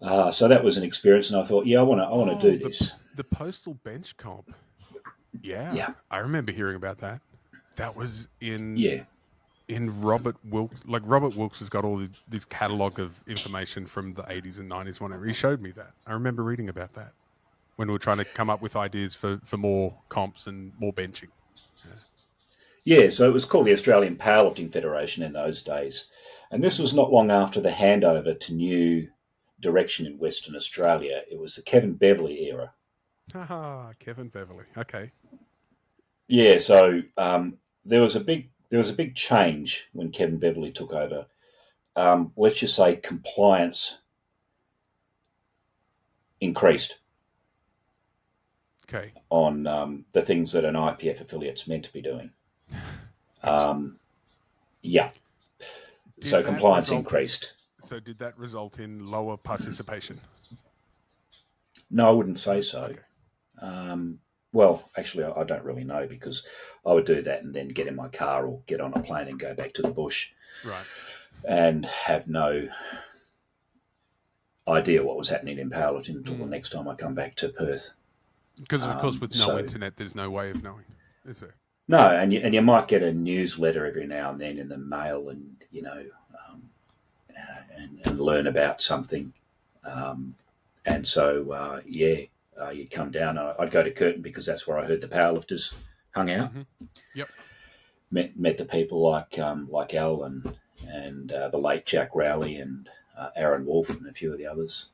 So that was an experience, and I thought, I want to do this. The postal bench comp. Yeah, I remember hearing about that. That was in Robert Wilkes. Like, Robert Wilkes has got all this catalogue of information from the 80s and 90s, whenever. He showed me that. I remember reading about that when we were trying to come up with ideas for more comps and more benching. Yeah, so it was called the Australian Powerlifting Federation in those days. And this was not long after the handover to new direction in Western Australia. It was the Kevin Beverley era. Kevin Beverley. Okay. Yeah, so there was a big change when Kevin Beverley took over. Let's just say compliance increased. Okay. On the things that an IPF affiliate's meant to be doing. So compliance increased. So did that result in lower participation? No, I wouldn't say so. Okay. Well, actually, I don't really know, because I would do that and then get in my car or get on a plane and go back to the bush. Right. And have no idea what was happening in powerlifting until the next time I come back to Perth. Because, of course, with no internet, there's no way of knowing, is there? No, and you might get a newsletter every now and then in the mail, and and learn about something, and so you'd come down. I'd go to Curtin because that's where I heard the powerlifters hung out. Mm-hmm. Yep. Met the people like Al and the late Jack Rowley and Aaron Wolf and a few of the others.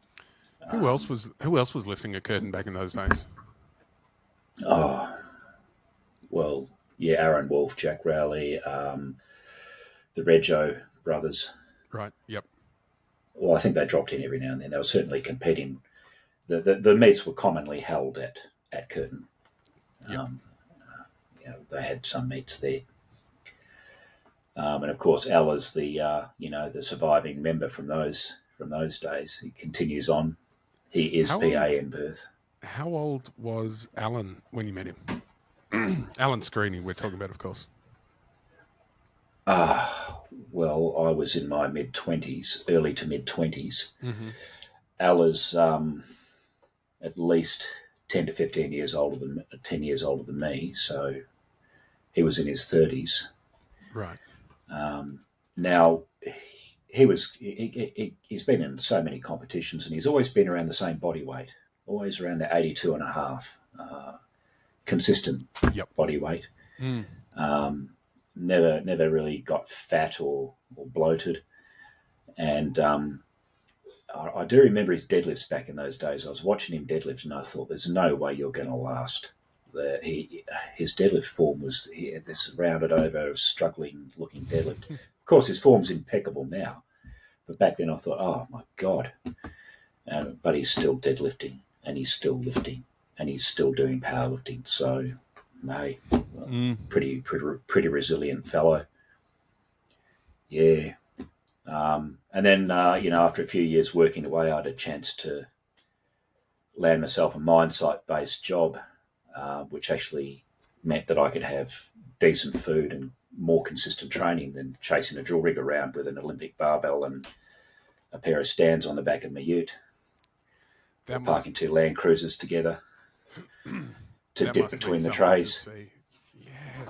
Who else was lifting a Curtin back in those days? Oh, well, yeah, Aaron Wolf, Jack Rowley, the Rego brothers. Right. Yep. Well, I think they dropped in every now and then. They were certainly competing. The meets were commonly held at Curtin. Yep. They had some meets there. And of course, Al is the surviving member from those days. He continues on. He is PA in Perth. How old was Alan when you met him? Alan Screeney, we're talking about, of course. Well, I was in my mid-20s, early to mid-20s. Mm-hmm. Al is at least 10 to 15 years older than 10 years older than me, so he was in his 30s. Right. Now, he's been in so many competitions, and he's always been around the same body weight, always around the 82.5, consistent body weight. Mm. Never really got fat or bloated. And I do remember his deadlifts back in those days. I was watching him deadlift, and I thought, there's no way you're going to last. His deadlift form was this rounded over, struggling looking deadlift. Of course, his form's impeccable now, but back then I thought, oh my God. But he's still deadlifting, and he's still lifting, and he's still doing powerlifting. So, pretty resilient fellow. Yeah. And then, after a few years working away, I had a chance to land myself a mine site-based job, which actually meant that I could have decent food and more consistent training than chasing a drill rig around with an Olympic barbell and a pair of stands on the back of my ute. Parking two Land Cruisers together to dip between the trays.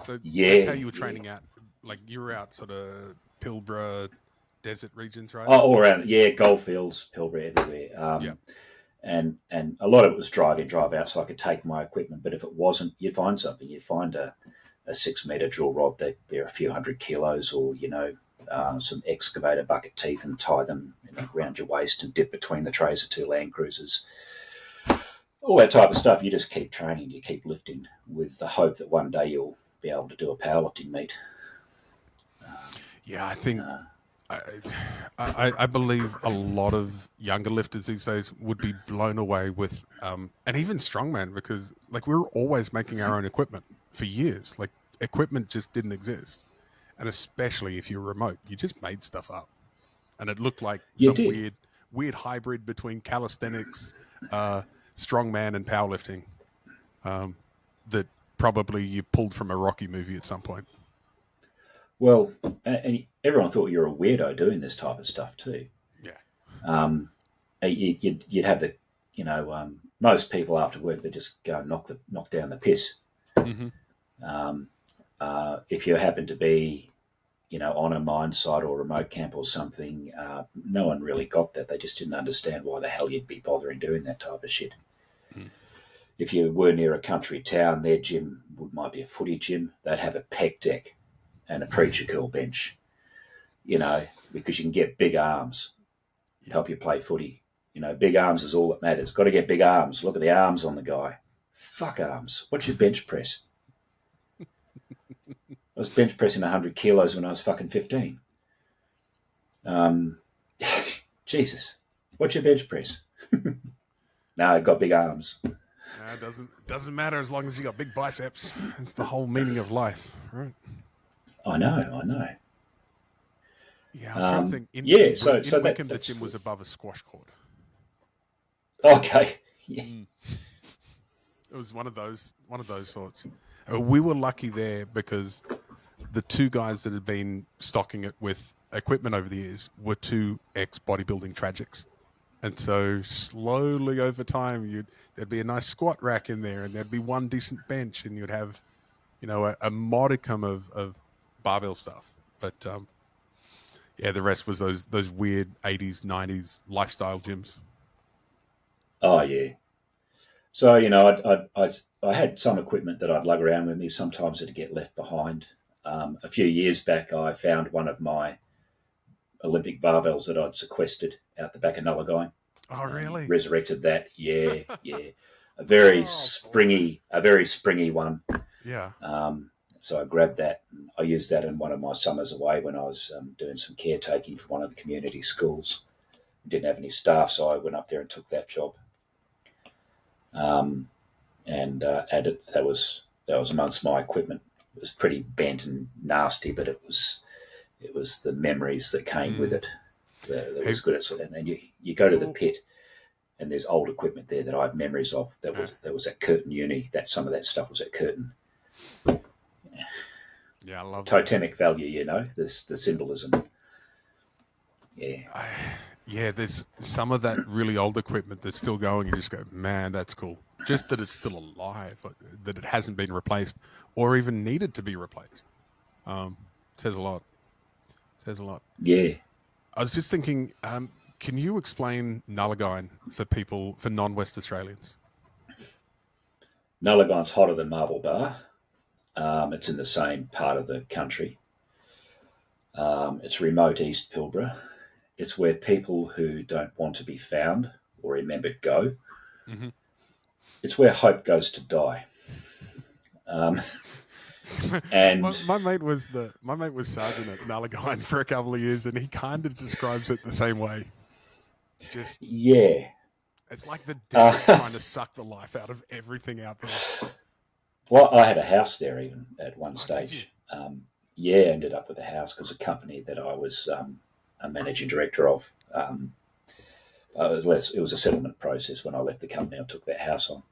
So that's how you were training out. Like, you were out sort of Pilbara desert regions, right? Oh, all around. Yeah, goldfields, Pilbara, everywhere. and a lot of it was drive in, drive out, so I could take my equipment. But if it wasn't, you'd find something. You'd find a 6 metre drill rod that they're a few hundred kilos, or some excavator bucket teeth, and tie them around your waist and dip between the trays of 2 Land Cruisers. All that type of stuff. You just keep training, you keep lifting, with the hope that one day you'll be able to do a powerlifting meet. Yeah, I think I believe a lot of younger lifters these days would be blown away with, and even strongman, because like we were always making our own equipment for years. Like equipment just didn't exist, and especially if you're remote, you just made stuff up, and it looked like some weird hybrid between calisthenics, strongman, and powerlifting. That probably you pulled from a Rocky movie at some point. Well, and everyone thought you were a weirdo doing this type of stuff too. Yeah. You'd have the, most people after work, they just go and knock down the piss. Mm-hmm. If you happen to be, on a mine site or remote camp or something, no one really got that. They just didn't understand why the hell you'd be bothering doing that type of shit. Mm. If you were near a country town, their gym might be a footy gym. They'd have a pec deck and a preacher curl bench, because you can get big arms, help you play footy. Big arms is all that matters. Got to get big arms. Look at the arms on the guy. Fuck arms. What's your bench press? I was bench pressing 100 kilos when I was fucking 15. Jesus. What's your bench press? No, I got big arms. No, it doesn't matter as long as you got big biceps. It's the whole meaning of life, right? I know. Yeah, I was trying to think. In Wickham, the gym was above a squash court. Okay. Yeah. It was one of those sorts. We were lucky there because the 2 guys that had been stocking it with equipment over the years were 2 ex-bodybuilding tragics. And so slowly over time, there'd be a nice squat rack in there, and there'd be one decent bench, and you'd have, a modicum of barbell stuff. But the rest was those weird 80s, 90s lifestyle gyms. Oh yeah. So I had some equipment that I'd lug around with me. Sometimes it'd get left behind. A few years back, I found one of my Olympic barbells that I'd sequestered out the back of Nullagine. Oh, really? Resurrected that. Yeah. A very springy one. Yeah. So I grabbed that. And I used that in one of my summers away when I was doing some caretaking for one of the community schools. Didn't have any staff, so I went up there and took that job. Added that was amongst my equipment. It was pretty bent and nasty, but it was the memories that came with it that was good. And you go to the pit, and there's old equipment there that I have memories of. That was at Curtin Uni. Some of that stuff was at Curtin. Yeah, I love totemic value. The symbolism. Yeah. There's some of that really old equipment that's still going. You just go, man, that's cool. Just that it's still alive, that it hasn't been replaced or even needed to be replaced. Says a lot. Yeah. I was just thinking, can you explain Nullagine for non-West Australians? Nullagine's hotter than Marble Bar. It's in the same part of the country. It's remote East Pilbara. It's where people who don't want to be found or remembered go. Mm-hmm. It's where hope goes to die. And my mate was sergeant at Nullagine for a couple of years, and he kind of describes it the same way. It's just it's like the devil trying to suck the life out of everything out there. Well, I had a house there even at one stage. Ended up with a house because a company that I was a managing director of. It was a settlement process. When I left the company, I took that house on.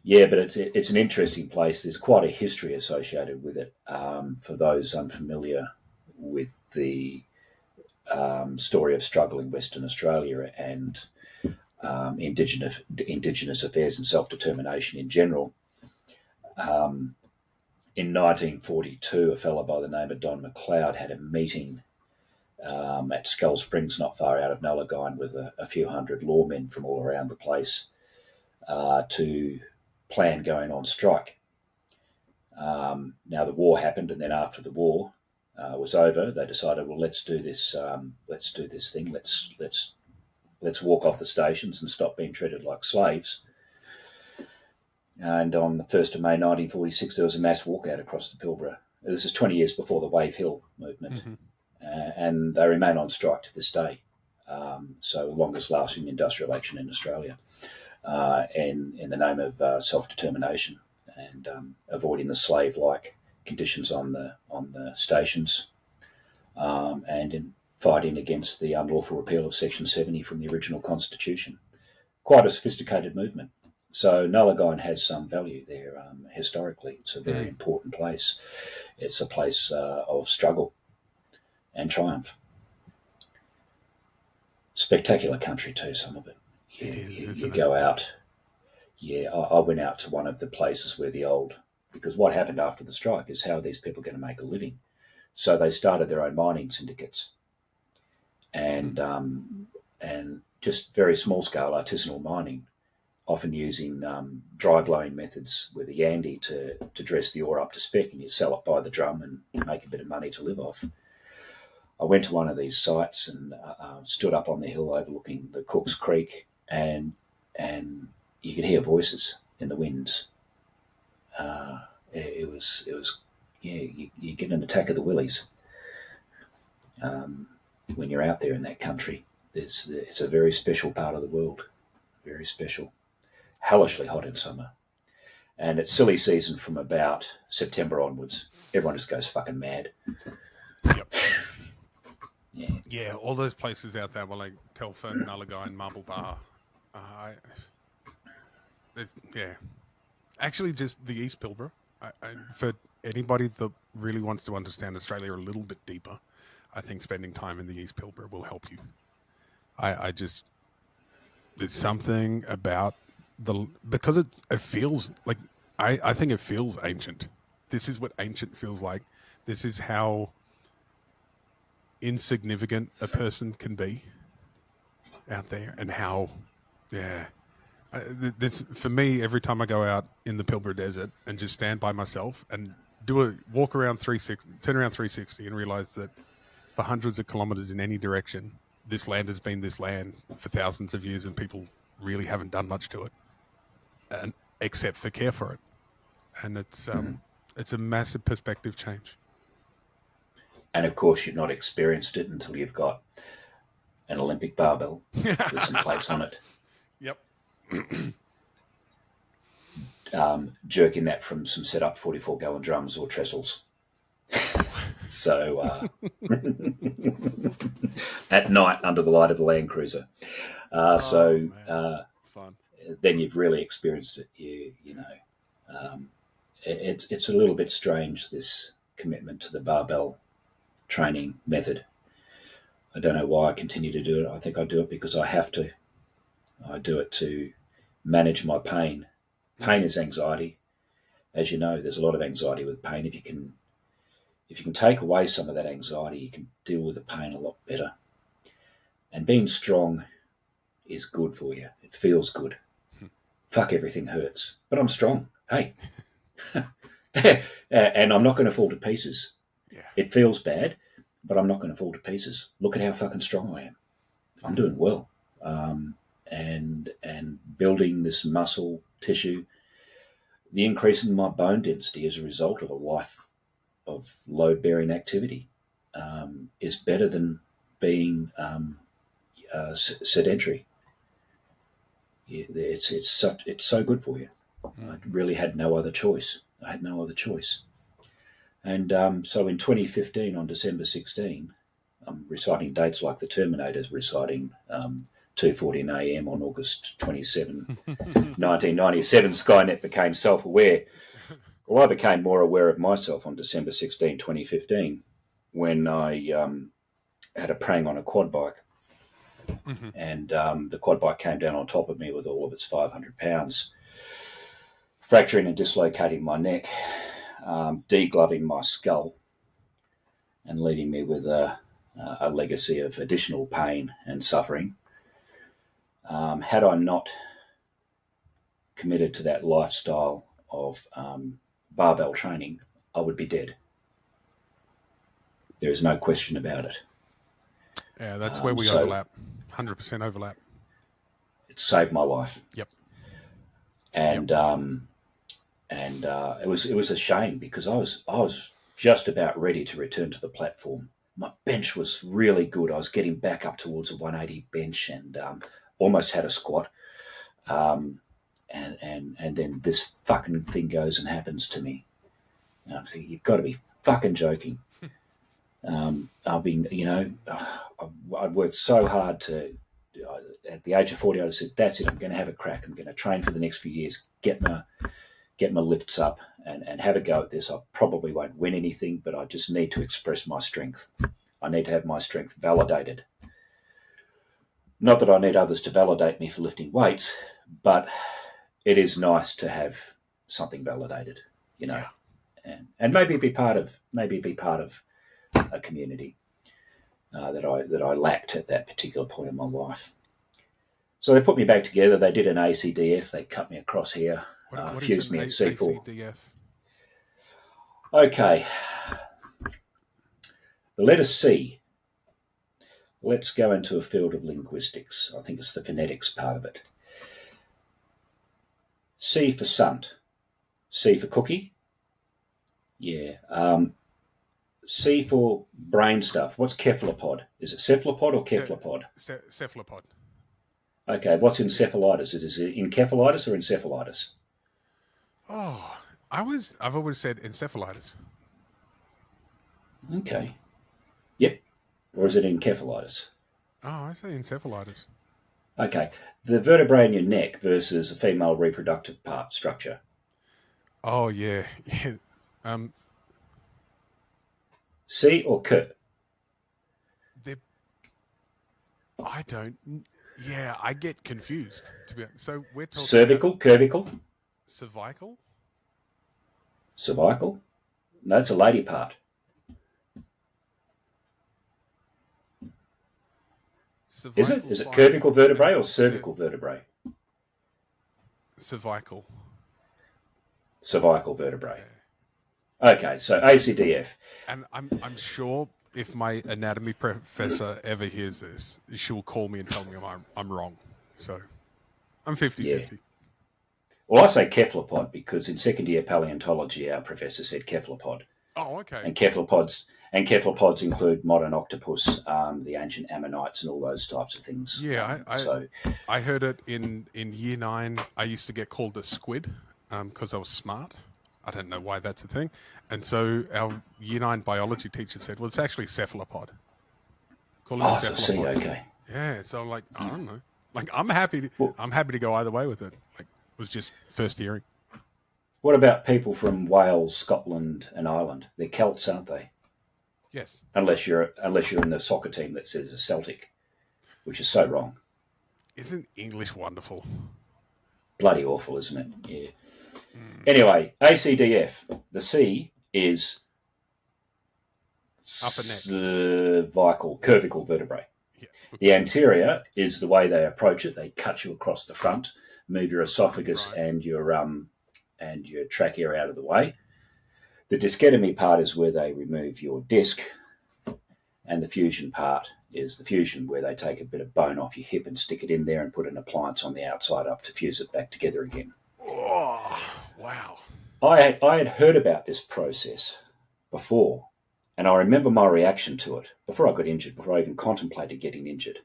But it's an interesting place. There's quite a history associated with it. For those unfamiliar with the story of struggle in Western Australia and Indigenous affairs and self-determination in general. In 1942, a fellow by the name of Don McLeod had a meeting at Skull Springs, not far out of Nullagine, with a few hundred lawmen from all around the place to plan going on strike. Now the war happened, and then after the war was over, they decided, well, let's do this. Let's do this thing. Let's walk off the stations and stop being treated like slaves. And on the 1st of May 1946, there was a mass walkout across the Pilbara. This is 20 years before the Wave Hill movement. Mm-hmm. And they remain on strike to this day. So longest lasting industrial action in Australia, in the name of self-determination and avoiding the slave-like conditions on the stations, and in fighting against the unlawful repeal of Section 70 from the original Constitution. Quite a sophisticated movement. So Nullagine has some value there historically. It's a very important place. It's a place of struggle and triumph. Spectacular country too, some of it. You go out. Yeah, I went out to one of the places where because what happened after the strike is, how are these people going to make a living? So they started their own mining syndicates, and just very small scale artisanal mining, often using dry blowing methods with a yandy to dress the ore up to spec, and you sell it by the drum and make a bit of money to live off. I went to one of these sites and stood up on the hill overlooking the Cook's Creek, and you could hear voices in the winds. It was you get an attack of the willies when you're out there in that country. It's a very special part of the world, very special. Hellishly hot in summer, and it's silly season from about September onwards. Everyone just goes fucking mad. Yep. Yeah, all those places out there were like Telford, Nullagine, Marble Bar. Actually, just the East Pilbara. For anybody that really wants to understand Australia a little bit deeper, I think spending time in the East Pilbara will help you. There's something about because it feels like, I think it feels ancient. This is what ancient feels like. This is how insignificant a person can be out there, and how, this, for me, every time I go out in the Pilbara Desert and just stand by myself and do a walk around 360, turn around 360, and realize that for hundreds of kilometers in any direction, this land has been this land for thousands of years, and people really haven't done much to it, and except for care for it. And it's a massive perspective change. And of course, you've not experienced it until you've got an Olympic barbell with some plates on it. Yep. Jerking that from some set up 44-gallon drums or trestles. So at night under the light of the Land Cruiser. Fun. Then you've really experienced it. You know, it's a little bit strange, this commitment to the barbell training method. I don't know why I continue to do it. I think I do it because I have to. I do it to manage my pain. Pain is anxiety. As you know, there's a lot of anxiety with pain. If you can take away some of that anxiety, you can deal with the pain a lot better. And being strong is good for you. It feels good. Fuck, everything hurts, but I'm strong. Hey. And I'm not going to fall to pieces. Yeah. It feels bad, but I'm not going to fall to pieces. Look at how fucking strong I am. I'm doing well. And building this muscle tissue, the increase in my bone density as a result of a life of load-bearing activity is better than being sedentary. It's so good for you. I really had no other choice. And so in 2015, on December 16, I'm reciting dates like the Terminator's reciting 2:14 a.m. on August 27, 1997, Skynet became self-aware. Well, I became more aware of myself on December 16, 2015, when I had a prang on a quad bike. Mm-hmm. And the quad bike came down on top of me with all of its 500 pounds, fracturing and dislocating my neck, degloving my skull, and leaving me with a a legacy of additional pain and suffering. Had I not committed to that lifestyle of barbell training, I would be dead. There is no question about it. Yeah, that's where we overlap. 100% overlap. It saved my life. Yep. And it was a shame because I was just about ready to return to the platform. My bench was really good. I was getting back up towards a 180 bench and almost had a squat. And then this fucking thing goes and happens to me. And I'm thinking, you've got to be fucking joking. I've been, I'd worked so hard to, at the age of 40, I said, that's it, I'm going to have a crack. I'm going to train for the next few years, get my lifts up and have a go at this. I probably won't win anything, but I just need to express my strength. I need to have my strength validated. Not that I need others to validate me for lifting weights, but it is nice to have something validated, Yeah. and maybe be part of a community that I lacked at that particular point in my life. So they put me back together. They did an ACDF. They cut me across here, What fused me at C4. ACDF? Okay. The letter C. Let's go into a field of linguistics. I think it's the phonetics part of it. C for sunt. C for cookie. Yeah. C for brain stuff. What's cephalopod? Is it cephalopod or cephalopod? Cephalopod. Okay, what's encephalitis? Is it encephalitis or encephalitis? Oh, I've always said encephalitis. Okay. Yep. Or is it encephalitis? Oh, I say encephalitis. Okay. The vertebrae in your neck versus a female reproductive part structure. Oh, yeah. C or K? I don't. Yeah, I get confused. To be honest. So we're talking cervical, cervical, cervical. Cervical? No, it's a lady part. Is it? Is it cervical vertebrae or cervical vertebrae? Cervical. Cervical vertebrae. Yeah. Okay, so ACDF. And I'm sure if my anatomy professor ever hears this, she will call me and tell me I'm wrong. So I'm 50-50. Yeah. Well, I say cephalopod because in second year paleontology, our professor said cephalopod. Oh, okay. And cephalopods include modern octopus, the ancient ammonites, and all those types of things. Yeah, I heard it in year 9. I used to get called a squid because I was smart. I don't know why that's a thing. And so our year 9 biology teacher said, well, it's actually cephalopod. Call it cephalopod. Okay. Yeah, so I'm like, I don't know. Like, I'm happy to go either way with it. Like, it was just first hearing. What about people from Wales, Scotland, and Ireland? They're Celts, aren't they? Yes. Unless you're in the soccer team that says a Celtic, which is so wrong. Isn't English wonderful? Bloody awful, isn't it? Yeah. Anyway, ACDF. The C is upper neck. Cervical vertebrae. Yeah. Okay. The anterior is the way they approach it. They cut you across the front, move your esophagus and your trachea out of the way. The discectomy part is where they remove your disc, and the fusion part is the fusion where they take a bit of bone off your hip and stick it in there and put an appliance on the outside up to fuse it back together again. Oh, wow. I had heard about this process before, and I remember my reaction to it before I got injured, before I even contemplated getting injured.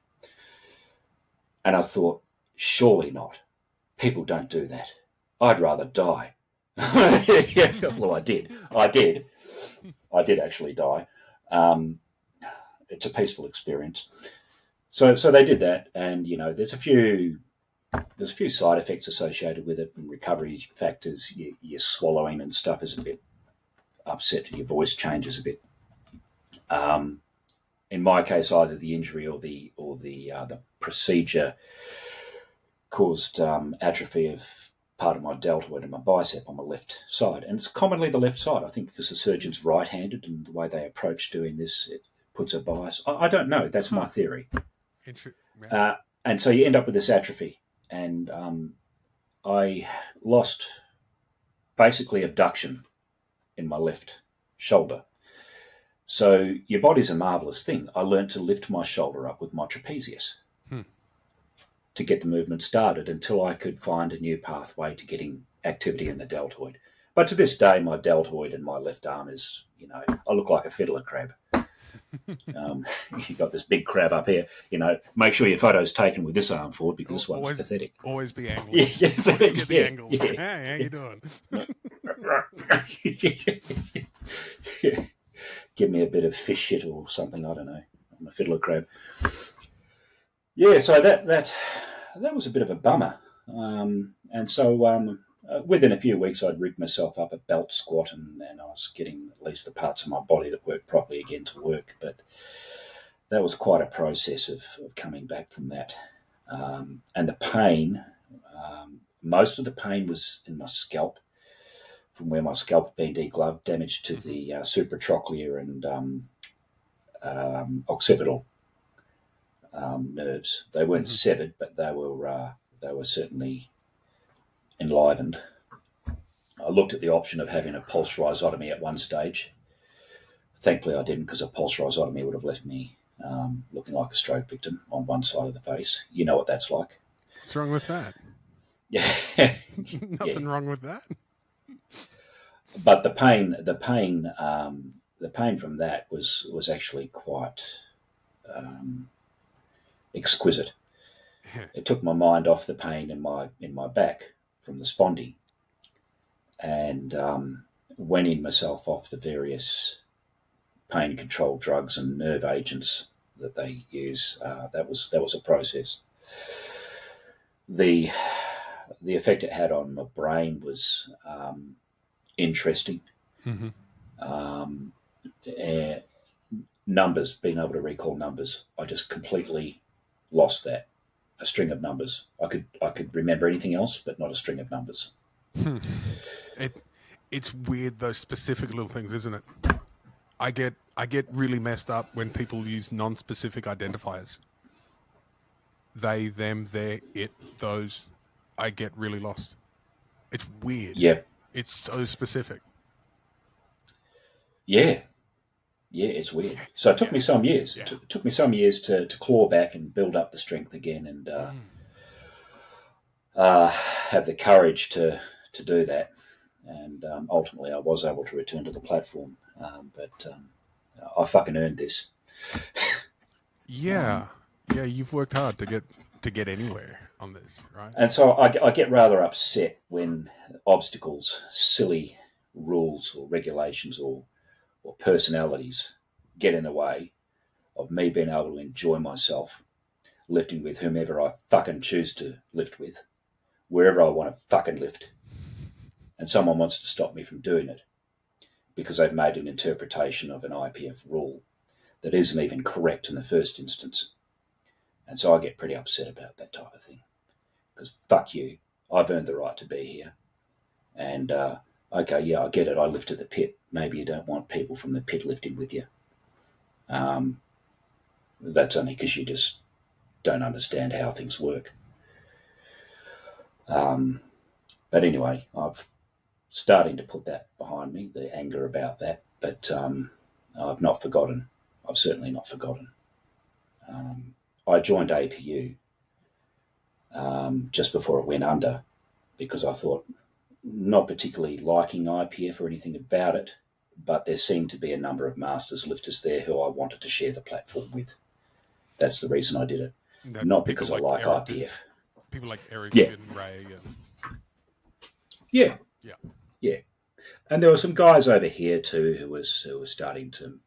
And I thought, surely not. People don't do that. I'd rather die. Well, I did. I did actually die. It's a peaceful experience. So they did that, and there's a few side effects associated with it, and recovery factors. Your swallowing and stuff is a bit upset. Your voice changes a bit. In my case, either the injury or the procedure caused atrophy of part of my deltoid and my bicep on my left side, and it's commonly the left side. I think because the surgeon's right-handed and the way they approach doing this, puts a bias. I don't know. That's my Huh. theory. Yeah. And so you end up with this atrophy. And I lost basically abduction in my left shoulder. So your body's a marvelous thing. I learned to lift my shoulder up with my trapezius to get the movement started until I could find a new pathway to getting activity in the deltoid. But to this day, my deltoid and my left arm is, I look like a fiddler crab. You've got this big crab up here. Make sure your photo's taken with this arm forward because this one's pathetic. Always be angling. Yes, Always get the yeah, angles. yeah. Hey, how you doing? Give me a bit of fish shit or something. I don't know. I'm a fiddler crab. Yeah, so that was a bit of a bummer. And so within a few weeks, I'd rigged myself up a belt squat, and I was getting at least the parts of my body that worked properly again to work. But that was quite a process of coming back from that. And the pain, most of the pain was in my scalp, from where my scalp had been degloved, damage to the supratrochlear and occipital nerves. They weren't severed, but they were certainly enlivened. I looked at the option of having a pulse rhizotomy at one stage. Thankfully, I didn't, because a pulse rhizotomy would have left me looking like a stroke victim on one side of the face. You know what that's like. What's wrong with that? Yeah, Nothing wrong with that. But the pain from that was actually quite exquisite. It took my mind off the pain in my back from the spondy, and weaning myself off the various pain control drugs and nerve agents that they use. That was a process. The effect it had on my brain was interesting. Numbers, being able to recall numbers, I just completely lost that. A string of numbers. I could remember anything else, but not a string of numbers. It's weird, those specific little things, isn't it? I get really messed up when people use non-specific identifiers. They, them, their, it, those. I get really lost. It's weird. Yeah. It's so specific. Yeah, it's weird. So it took me some years. Yeah. It took me some years to claw back and build up the strength again, and have the courage to do that. And ultimately, I was able to return to the platform. But I fucking earned this. Yeah, you've worked hard to get anywhere on this, right? And so I get rather upset when obstacles, silly rules or regulations or personalities get in the way of me being able to enjoy myself lifting with whomever I fucking choose to lift with, wherever I want to fucking lift. And someone wants to stop me from doing it because they've made an interpretation of an IPF rule that isn't even correct in the first instance. And so I get pretty upset about that type of thing. Because fuck you, I've earned the right to be here. And okay, yeah, I get it, I lifted the pit. Maybe you don't want people from the pit lifting with you. That's only because you just don't understand how things work. But anyway, I've starting to put that behind me, the anger about that. But I've not forgotten. I've certainly not forgotten. I joined APU just before it went under because I thought, not particularly liking IPF or anything about it, but there seemed to be a number of masters lifters there who I wanted to share the platform with. That's the reason I did it. Not because I like IPF. People like Eric and Ray. Yeah. And there were some guys over here too who was starting to,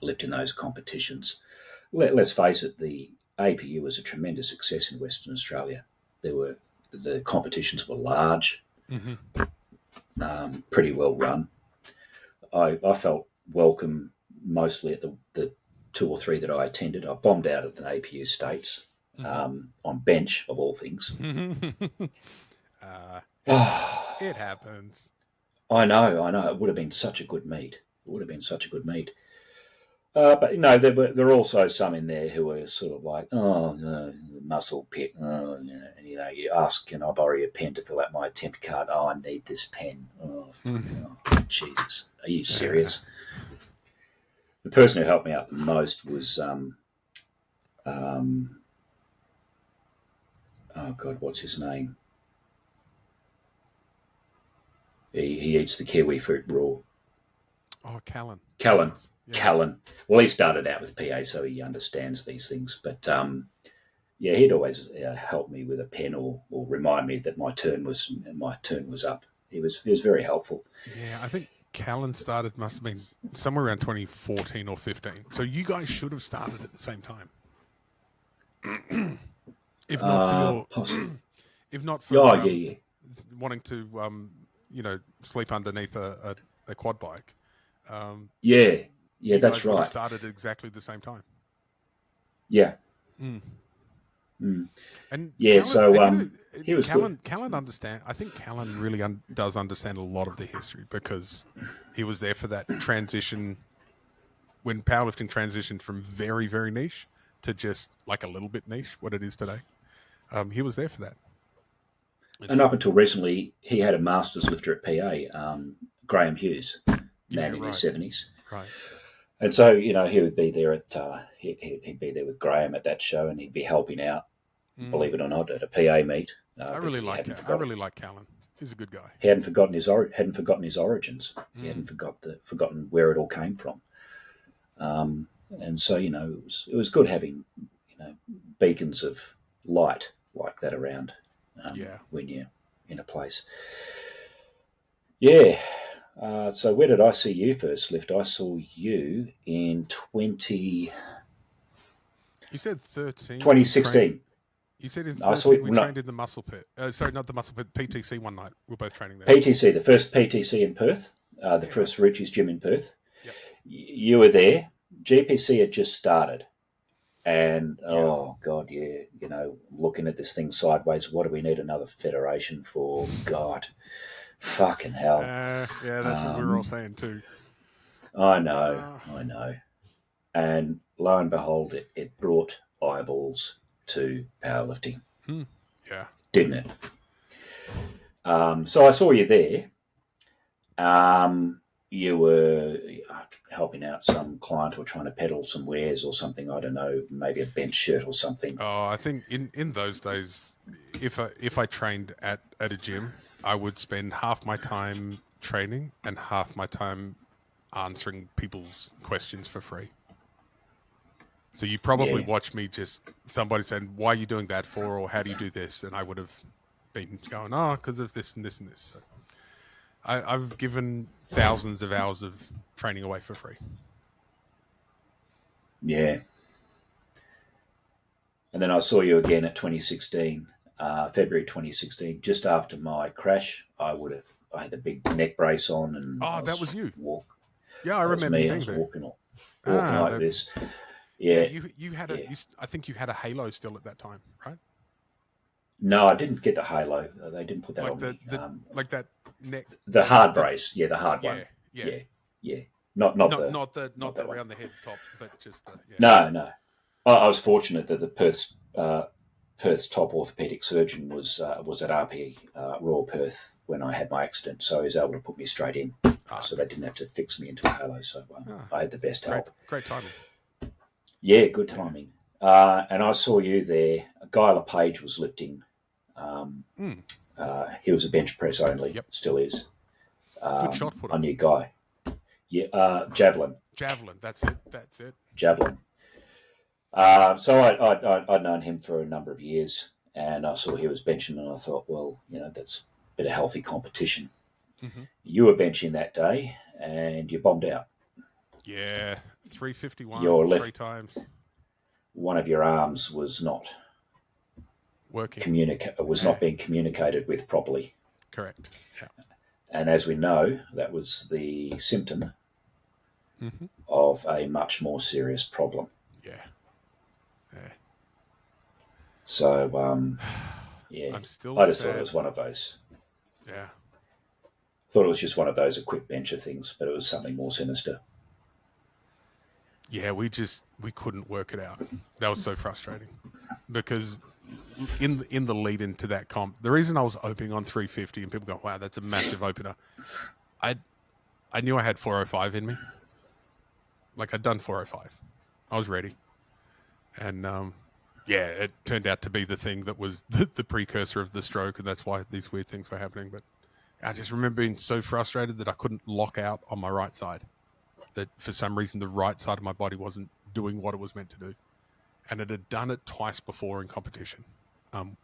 lift in those competitions. Let's face it, the APU was a tremendous success in Western Australia. The competitions were large, pretty well run. I felt welcome mostly at the 2 or 3 that I attended. I bombed out at an APU States on bench, of all things. It happens. I know. It would have been such a good meet. But no, there were also some in there who were sort of like, oh, no, muscle pit. Oh, and you ask, can I borrow your pen to fill out my attempt card? Oh, I need this pen. Oh, Jesus, are you serious? The person who helped me out the most was, oh God, what's his name? He eats the kiwi fruit raw. Oh, Callan. Callan. Yeah. Callan. Well, he started out with PA, so he understands these things. But yeah, he'd always help me with a pen or remind me that my turn was up. He was very helpful. Yeah, I think Callan must have been somewhere around 2014 or 15. So you guys should have started at the same time. If not for your, possibly. if not for wanting to, sleep underneath a quad bike. Yeah, you that's guys would right. have started at exactly the same time. Yeah. And yeah, Callan, he was good. Callan understand. I think Callan really does understand a lot of the history because he was there for that transition when powerlifting transitioned from very, very niche to just like a little bit niche, what it is today. He was there for that. And up until recently, he had a master's lifter at PA, Graham Hughes, man in his 70s. Right. And so, he would be there he'd be there with Graham at that show, and he'd be helping out, believe it or not, at a PA meet. I really like Callan. He's a good guy. He hadn't forgotten his origins. He hadn't forgotten where it all came from. And so, it was good having, beacons of light like that around when you're in a place. Yeah. So where did I see you first lift? I saw you in 20... You said 13. 2016. You said in 13 we trained in the muscle pit. Sorry, not the muscle pit, PTC one night. We were both training there. PTC, the first PTC in Perth, first Richie's gym in Perth. Yep. You were there. GPC had just started. And, oh, God, looking at this thing sideways, what do we need another federation for? God, fucking hell. That's what we were all saying too. I know. And lo and behold, it brought eyeballs to powerlifting. Yeah. Didn't it? So I saw you there. You were helping out some client or trying to peddle some wares or something. I don't know, maybe a bench shirt or something. Oh, I think in those days, if I trained at a gym, I would spend half my time training and half my time answering people's questions for free. So you probably watched me somebody saying, why are you doing that for? Or how do you do this? And I would have been going, because of this and this and this. So I've given thousands of hours of training away for free. Yeah. And then I saw you again at 2016, February 2016, just after my crash. I had the big neck brace on, and that was you. I remember you being there. Walking like this. Yeah, you had I think you had a halo still at that time, right? No, I didn't get the halo. They didn't put that on me. Like that neck. The hard brace, the hard one. Yeah. Not the around the head top, but just the. Yeah. No. I was fortunate that the Perth's top orthopedic surgeon was at RP Royal Perth when I had my accident, so he was able to put me straight in. So they didn't have to fix me into a halo. So I had the best help. Great timing. Yeah, good timing. And I saw you there. Guy LePage was lifting. He was a bench press only. Yep. Still is. Good shot putter. I knew Guy. Yeah, javelin. Javelin. That's it. Javelin. So I'd known him for a number of years, and I saw he was benching, and I thought, well, that's a bit of healthy competition. Mm-hmm. You were benching that day, and you bombed out. Yeah, 351 3 times. One of your arms was not working. Not being communicated with properly. Correct. Yeah. And as we know, that was the symptom of a much more serious problem. Yeah. So, I'm still I just thought it was one of those. Yeah. Thought it was just one of those equipped bencher things, but it was something more sinister. Yeah, we couldn't work it out. That was so frustrating because in the lead into that comp, the reason I was opening on 350 and people go, "Wow, that's a massive opener." I I knew I had 405 in me. Like I'd done 405. I was ready, and yeah, it turned out to be the thing that was the precursor of the stroke, and that's why these weird things were happening. But I just remember being so frustrated that I couldn't lock out on my right side. That for some reason the right side of my body wasn't doing what it was meant to do. And it had done it twice before in competition.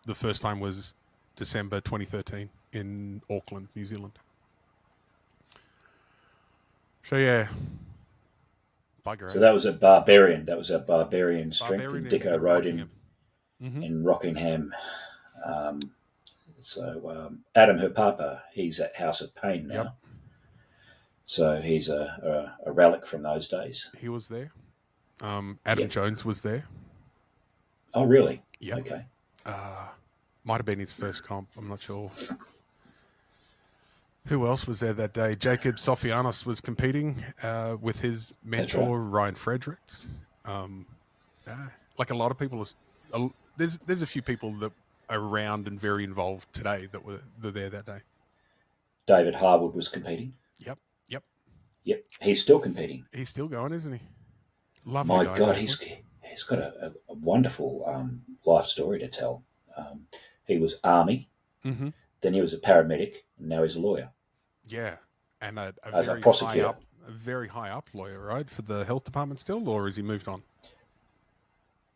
The first time was December 2013 in Auckland, New Zealand. So yeah, bugger So out. that was at Barbarian. That was at Barbarian Strength Barbarian in Dicko in Road Rockingham. Mm-hmm. in Rockingham. Adam Herpapa, he's at House of Pain Yep, now. So he's a relic from those days. he was there. Adam Yep. Jones was there. Oh, really? Yep. Okay. Might have been his first comp. I'm not sure. Who else was there that day? Jacob Sofianos was competing with his mentor, Right. Ryan Fredericks. Like a lot of people, there's a few people that are around and very involved today that were there that day. David Harwood was competing. Yep. Yep. He's still competing. He's still going, isn't he? Lovely My guy, God, David. he's got a wonderful life story to tell. He was Army, Mm-hmm. then he was a paramedic, and now he's a lawyer. Yeah, and a As a very prosecutor. very high up lawyer, right, for the health department still, or has he moved on?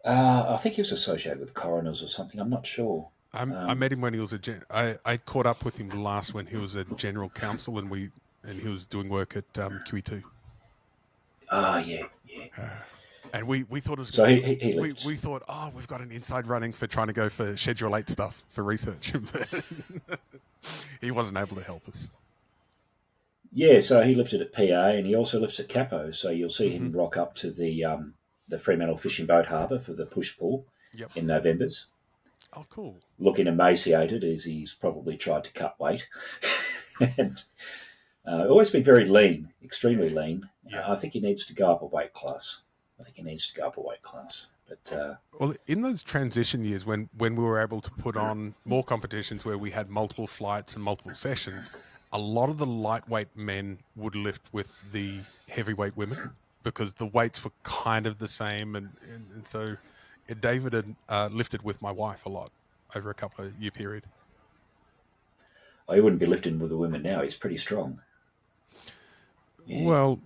I think he was associated with coroners or something. I'm not sure. I met him when he was I caught up with him last when he was a general counsel, and he was doing work at QE2. Oh, yeah. And we thought it was So good. he left. We thought, oh, we've got an inside running for trying to go for Schedule 8 stuff for research. He wasn't able to help us. Yeah, so he lifted at PA and he also lifts at Capo. So you'll see him Mm-hmm. rock up to the Fremantle Fishing Boat Harbour for the push pull Yep. in November's. Oh, cool. Looking emaciated as he's probably tried to cut weight. And always been very lean, extremely lean. Yeah. I think he needs to go up a weight class. But Well, in those transition years when we were able to put on more competitions where we had multiple flights and multiple sessions, a lot of the lightweight men would lift with the heavyweight women because the weights were kind of the same. And so David had lifted with my wife a lot over a couple of year period. he wouldn't be lifting with the women now. He's pretty strong. Yeah. Well,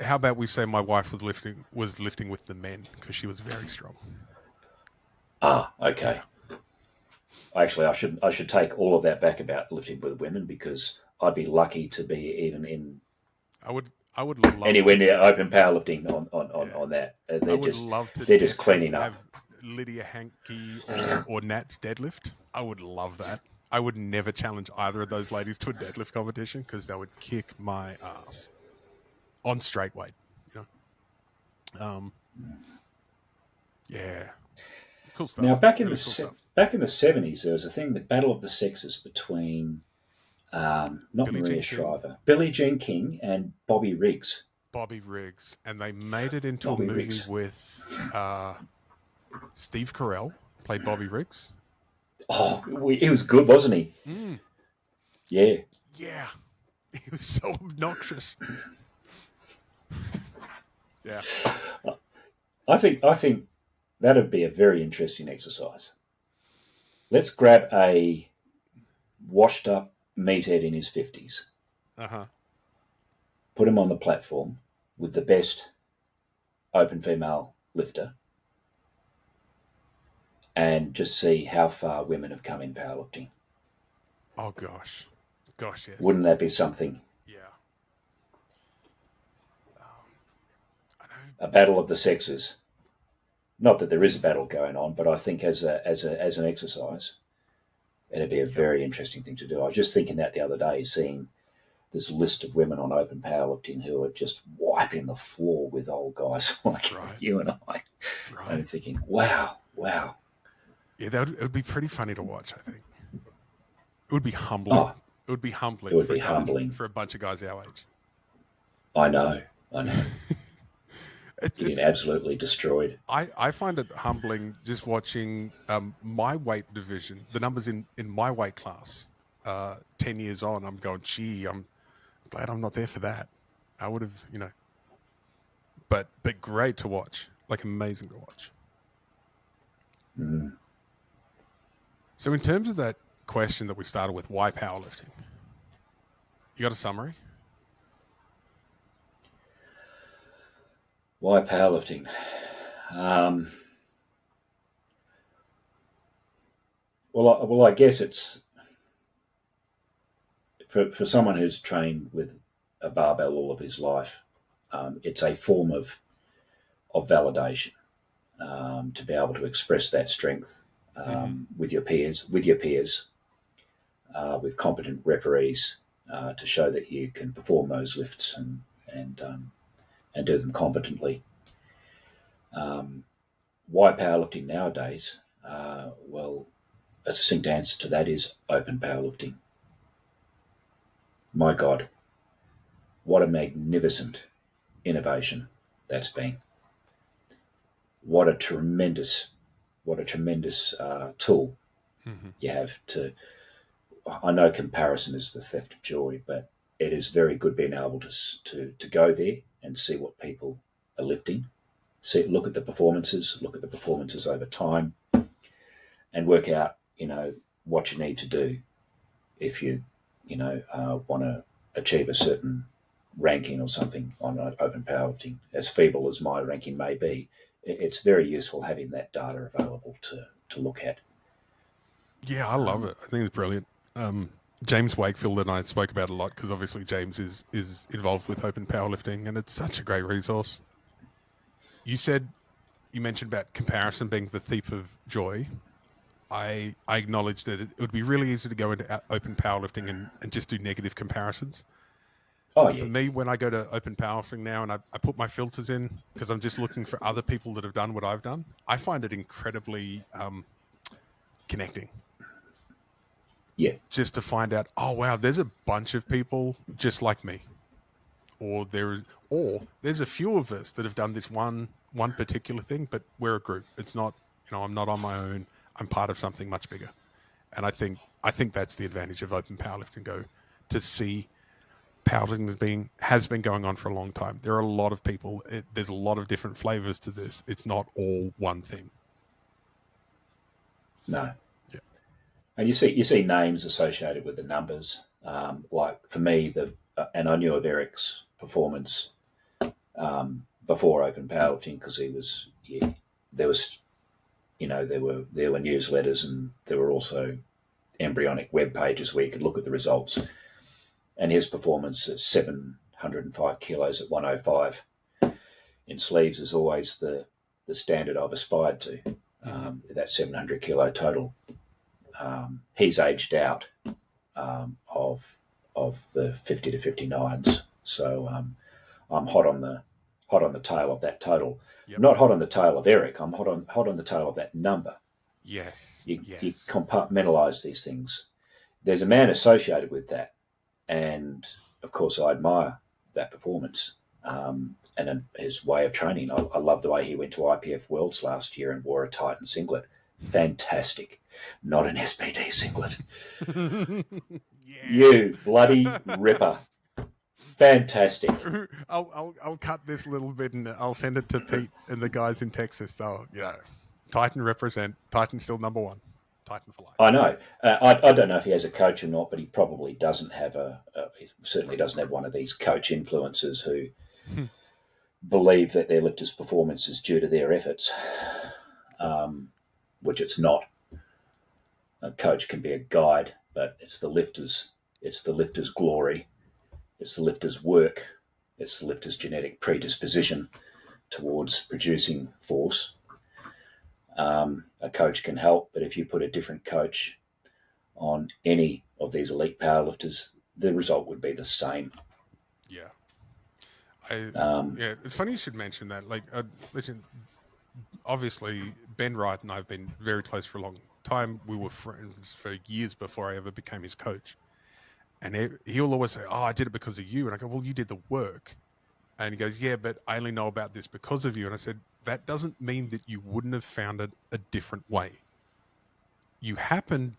how about we say my wife was lifting with the men because she was very strong. Okay. Actually, I should take all of that back about lifting with women because I'd be lucky to be even in I would love anywhere near open powerlifting on that. They're just cleaning up. Have Lydia Hankey or Nat's deadlift. I would love that. I would never challenge either of those ladies to a deadlift competition because they would kick my ass on straight weight. Yeah, cool stuff. Now, back in Really the cool stuff. back in the 70s, there was a thing, the battle of the sexes between not Billie Maria Jean King. Shriver, Billie Jean King, and Bobby Riggs. Bobby Riggs, and they made it into Bobby a movie Riggs. with Steve Carell played Bobby Riggs. Oh, he was good, wasn't he? Mm. Yeah. Yeah, he was so obnoxious. Yeah, I think that'd be a very interesting exercise. Let's grab a washed up meathead in his 50s, put him on the platform with the best open female lifter, and just see how far women have come in powerlifting. Oh gosh, yes. Wouldn't that be something? Yeah. I know. A battle of the sexes. Not that there is a battle going on, but I think as an exercise, it'd be a very interesting thing to do. I was just thinking that the other day, seeing this list of women on open powerlifting who are just wiping the floor with old guys like you and I. Right. And thinking, wow. Yeah, it would be pretty funny to watch, I think. It would be humbling. Oh, it would be humbling. It would be humbling for a bunch of guys our age. I know. getting it's absolutely destroyed. I find it humbling just watching my weight division, the numbers in my weight class. 10 years on, I'm going, gee, I'm glad I'm not there for that. I would have, but great to watch, like amazing to watch. Mm. So in terms of that question that we started with, why powerlifting? You got a summary? Why powerlifting? Um, well, I guess it's for someone who's trained with a barbell all of his life. It's a form of validation to be able to express that strength Mm-hmm. with your peers, with competent referees, to show that you can perform those lifts and do them competently. Um, why powerlifting nowadays? Well, a succinct answer to that is open powerlifting. My God, what a magnificent innovation that's been! What a tremendous, tool Mm-hmm. you have to. I know comparison is the theft of joy, but it is very good being able to go there and see what people are lifting. Look at the performances, over time, and work out what you need to do if you want to achieve a certain ranking or something on open powerlifting. As feeble as my ranking may be, it's very useful having that data available to look at. Yeah, I love it. I think it's brilliant. James Wakefield and I spoke about it a lot because obviously James is involved with open powerlifting, and it's such a great resource. You said you mentioned about comparison being the thief of joy. I acknowledge that it would be really easy to go into open powerlifting and just do negative comparisons. Oh For yeah, me, when I go to open powerlifting now and I put my filters in because I'm just looking for other people that have done what I've done, I find it incredibly connecting yeah, just to find out, oh wow, there's a bunch of people just like me, or there's a few of us that have done this one particular thing, but we're a group. It's not, I'm not on my own. I'm part of something much bigger. And I think that's the advantage of open powerlifting. Go to see powerlifting has been going on for a long time. There are a lot of people. There's a lot of different flavors to this. It's not all one thing. no. Yeah. And you see names associated with the numbers. Like for me, and I knew of Eric's performance before open powerlifting because he was there was there were newsletters and there were also embryonic web pages where you could look at the results. And his performance at 705 kilos at 105 in sleeves is always the standard I've aspired to. Mm-hmm. That 700 kilo total. He's aged out of the 50 to 59s, so I'm hot on the tail of that total. Yep. Not hot on the tail of Eric. I'm hot on the tail of that number. Yes. You Yes. compartmentalize these things. There's a man associated with that, and of course I admire that performance and his way of training. I love the way he went to IPF Worlds last year and wore a Titan singlet. Fantastic. Not an SPD singlet. Yeah. You bloody ripper. Fantastic. I'll cut this little bit and I'll send it to Pete and the guys in Texas. They'll, Titan represent. Titan still number one. Titan for life. I know. I don't know if he has a coach or not, but he probably doesn't have he certainly doesn't have one of these coach influencers who believe that their lifters' performance is due to their efforts, which it's not. A coach can be a guide, but it's the lifter's glory, it's the lifter's work, it's the lifter's genetic predisposition towards producing force. A coach can help, but if you put a different coach on any of these elite powerlifters, the result would be the same. Yeah. Um, Yeah, it's funny you should mention that. Like, listen, obviously, Ben Wright and I have been very close for a long time. We were friends for years before I ever became his coach. And he'll always say, "Oh, I did it because of you." And I go, "Well, you did the work. And he goes, yeah, but I only know about this because of you. And I said, that doesn't mean that you wouldn't have found it a different way. You happened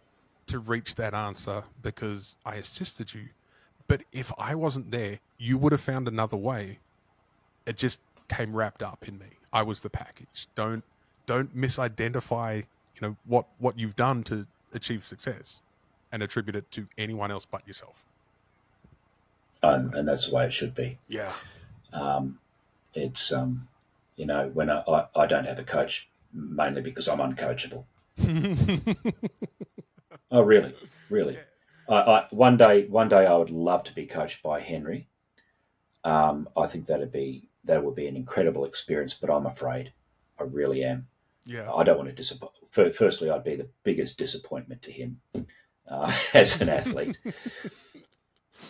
to reach that answer because I assisted you. But if I wasn't there, you would have found another way. It just came wrapped up in me. I was the package. Don't misidentify, what you've done to achieve success and attribute it to anyone else but yourself. And that's the way it should be. Yeah. It's when I don't have a coach, mainly because I'm uncoachable. Oh, really, really. I one day I would love to be coached by Henry. I think that would be an incredible experience, but I'm afraid. I really am. Yeah. I don't want to disappoint. Firstly, I'd be the biggest disappointment to him as an athlete.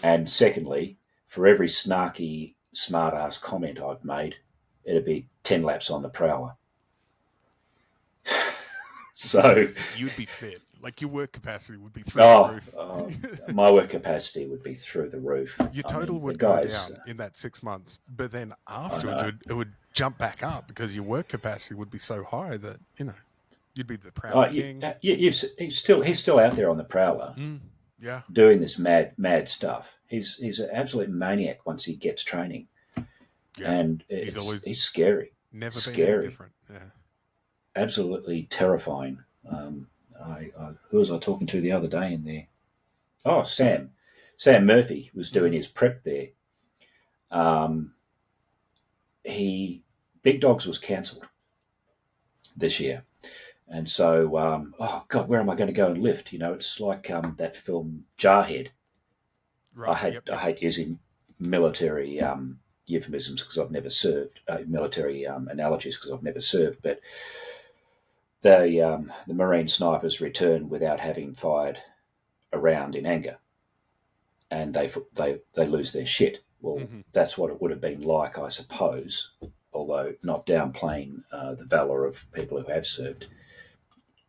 And secondly, for every snarky, smart-ass comment I've made, it'd be 10 laps on the prowler. So you'd be fit. Like your work capacity would be through the roof. My work capacity would be through the roof. Your total would go down in that 6 months, but then afterwards it would jump back up because your work capacity would be so high that you'd be the prowler king. He's still out there on the prowler. Yeah, doing this mad stuff. He's an absolute maniac once he gets training, and he's scary. Never scary. Been any different. Yeah, absolutely terrifying. Who was I talking to the other day in there? Oh, Sam Murphy was doing his prep there. Big Dogs was cancelled this year. And so, oh God, where am I going to go and lift? It's like that film Jarhead. Right, I hate using military euphemisms because I've never served, military analogies because I've never served. But the Marine snipers return without having fired a round in anger, and they lose their shit. Well, that's what it would have been like, I suppose. Although not downplaying the valor of people who have served.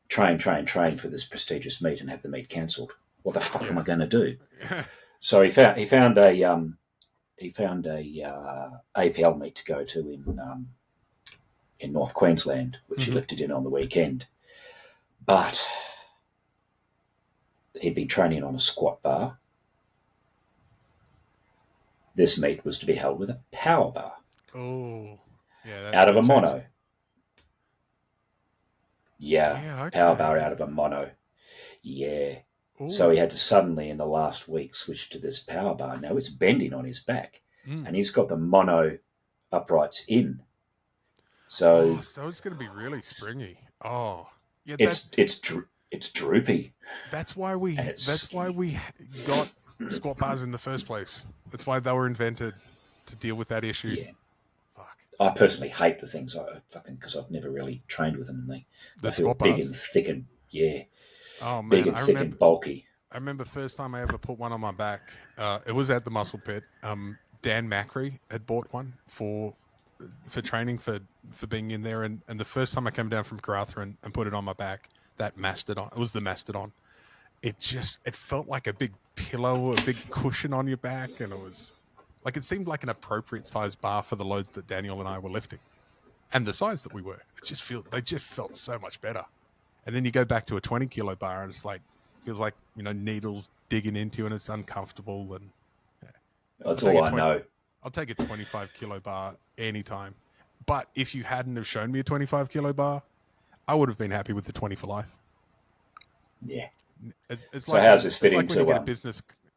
Train for this prestigious meet and have the meet cancelled. What the fuck am I going to do? So he found a APL meet to go to in North Queensland, which he lifted in on the weekend. But he'd been training on a squat bar. This meet was to be held with a power bar. Oh, yeah, out of a mono. Yeah, okay. Power bar out of a mono. Yeah. Ooh. So he had to suddenly, in the last week, switch to this power bar. Now it's bending on his back, and he's got the mono uprights in. So it's going to be really springy. Oh, yeah. It's droopy. That's why we got squat bars in the first place. That's why they were invented, to deal with that issue. Yeah. I personally hate the things because I've never really trained with them. They feel big and thick and oh man, big and thick and bulky. I remember first time I ever put one on my back. It was at the Muscle Pit. Dan Macri had bought one for training for being in there, and the first time I came down from Karratha and put it on my back, that Mastodon. It was the Mastodon. It felt like a big pillow, a big cushion on your back, and it seemed like an appropriate size bar for the loads that Daniel and I were lifting, and the size that we were. They just felt so much better. And then you go back to a 20 kilo bar, and feels like needles digging into you, and it's uncomfortable. And that's all I know. I'll take a 25 kilo bar anytime. But if you hadn't have shown me a 25 kilo bar, I would have been happy with the 20 for life. Yeah. It's so like, how's this fit into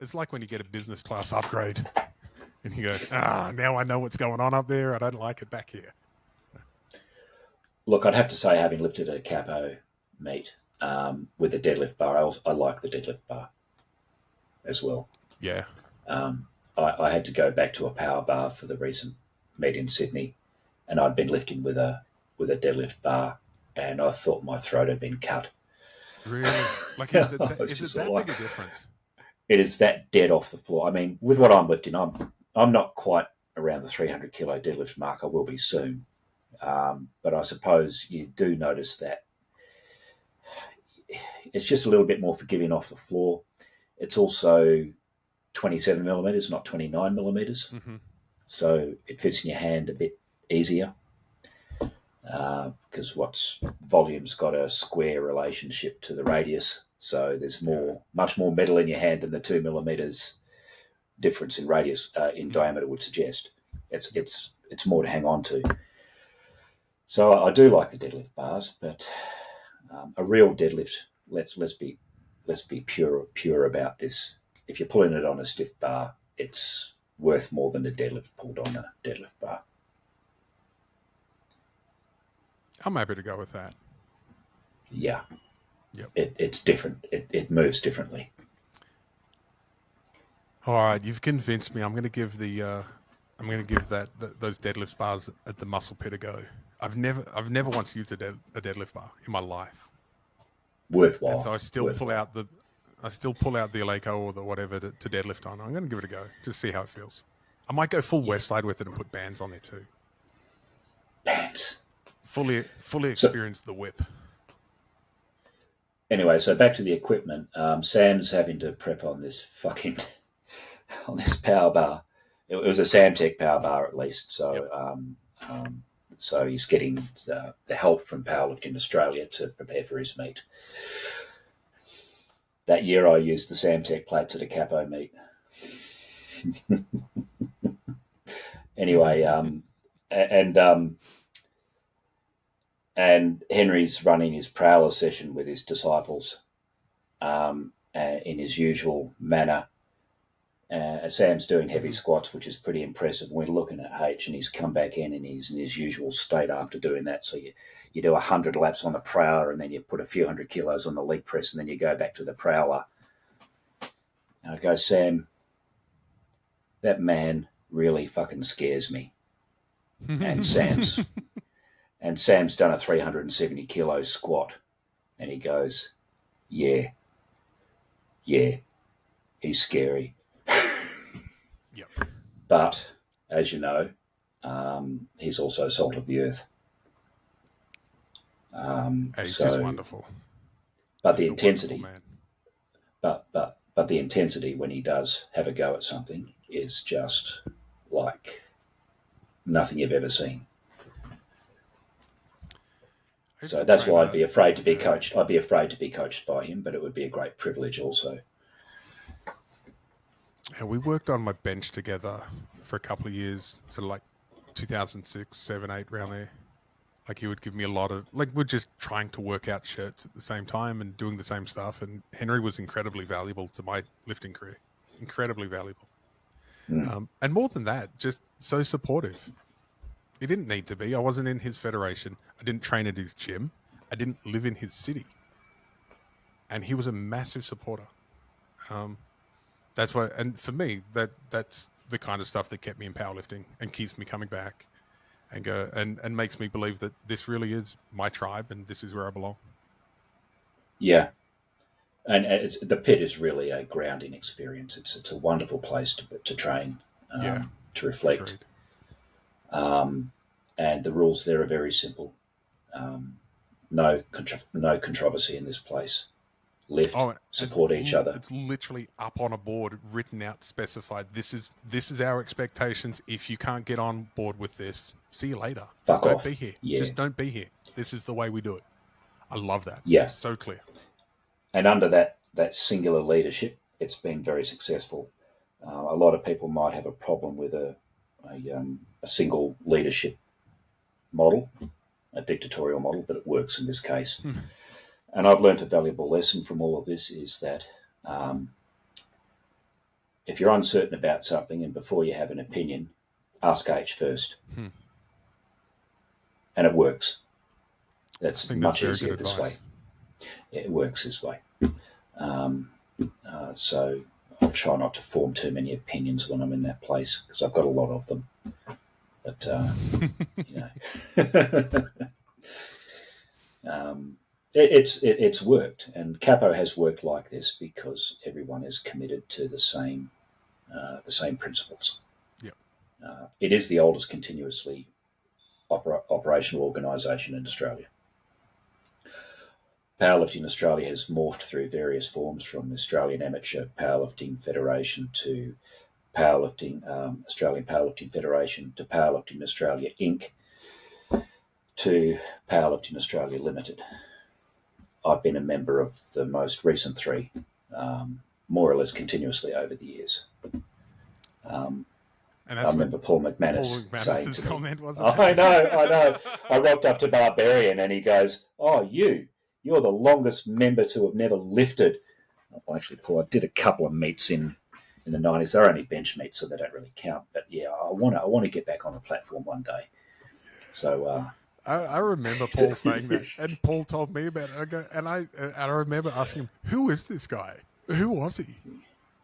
It's like when you get a business class upgrade. And you go, now I know what's going on up there. I don't like it back here. Look, I'd have to say, having lifted at a capo meet with the deadlift bar, I like the deadlift bar as well. Yeah. I had to go back to a power bar for the recent meet in Sydney, and I'd been lifting with a deadlift bar, and I thought my throat had been cut. Really? Like, is it that big a difference? It is that dead off the floor. I mean, with what I'm lifting, I'm not quite around the 300 kilo deadlift mark. I will be soon. But I suppose you do notice that it's just a little bit more forgiving off the floor. It's also 27 millimeters, not 29 millimeters. so it fits in your hand a bit easier. Because volume's got a square relationship to the radius, so there's much more metal in your hand than the 2 millimeters difference in radius in diameter would suggest. It's more to hang on to. So I do like the deadlift bars, but a real deadlift. Let's be pure about this. If you're pulling it on a stiff bar, it's worth more than a deadlift pulled on a deadlift bar. I'm happy to go with that. Yeah. Yep. It's different. It moves differently. All right, you've convinced me. I'm going to give those deadlift bars at the Muscle Pit a go. I've never once used a deadlift bar in my life. Worthwhile. And so I still pull out the Eleiko or the whatever to deadlift on. I'm going to give it a go, just see how it feels. I might go full Westside with it and put bands on there too. Bands. Fully experience the whip. Anyway, so back to the equipment. Sam's having to prep on this on this power bar. It was a Samtech power bar at least. So so he's getting the help from Powerlifting Australia to prepare for his meet. That year I used the Samtech plates at a capo meet. Anyway, and Henry's running his prowler session with his disciples in his usual manner. Sam's doing heavy squats, which is pretty impressive. We're looking at H, and he's come back in, and he's in his usual state after doing that. So you do 100 laps on the prowler, and then you put a few hundred kilos on the leg press, and then you go back to the prowler. And I go, Sam, that man really fucking scares me. And Sam's done a 370 kilo squat, and he goes, yeah, he's scary. Yep. But as you know, he's also salt of the earth. He's just wonderful. But the intensity, but the intensity when he does have a go at something is just like nothing you've ever seen. So that's why I'd be afraid to be coached. I'd be afraid to be coached by him, but it would be a great privilege also. Yeah, we worked on my bench together for a couple of years, sort of like 2006, 7, 8, around there. Like he would give me a lot of, like we're just trying to work out shirts at the same time and doing the same stuff. And Henry was incredibly valuable to my lifting career. Incredibly valuable. And more than that, just so supportive. He didn't need to be. I wasn't in his federation. I didn't train at his gym. I didn't live in his city. And he was a massive supporter. That's why, and for me, that's the kind of stuff that kept me in powerlifting and keeps me coming back and go and makes me believe that this really is my tribe and this is where I belong. Yeah. And the pit is really a grounding experience. It's a wonderful place to train, to reflect. And the rules there are very simple. No controversy in this place. Lift, support each other. It's literally up on a board, written out, specified. This is our expectations. If you can't get on board with this, see you later. Fuck off. Don't be here. Yeah. Just don't be here. This is the way we do it. I love that. Yeah. It's so clear. And under that singular leadership, it's been very successful. A lot of people might have a problem with a single leadership model, a dictatorial model, but it works in this case. And I've learned a valuable lesson from all of this is that if you're uncertain about something and before you have an opinion, ask H first. And it works. That's much easier this way. It works this way. So I'll try not to form too many opinions when I'm in that place because I've got a lot of them. But, it's worked, and Capo has worked like this because everyone is committed to the same principles. Yep. It is the oldest continuously operational organisation in Australia. Powerlifting Australia has morphed through various forms from Australian Amateur Powerlifting Federation to Powerlifting, Australian Powerlifting Federation, to Powerlifting Australia Inc., to Powerlifting Australia Limited. I've been a member of the most recent three, more or less continuously over the years. And I remember Paul McManus saying to me, comment, wasn't it? I know. I rocked up to Barbarian and he goes, "Oh, you're the longest member to have never lifted." Well, actually, Paul, I did a couple of meets in the 90s. They're only bench meets, so they don't really count. But yeah, I want to get back on the platform one day. So I remember Paul saying that, and Paul told me about it. And I remember asking him, "Who is this guy? Who was he?"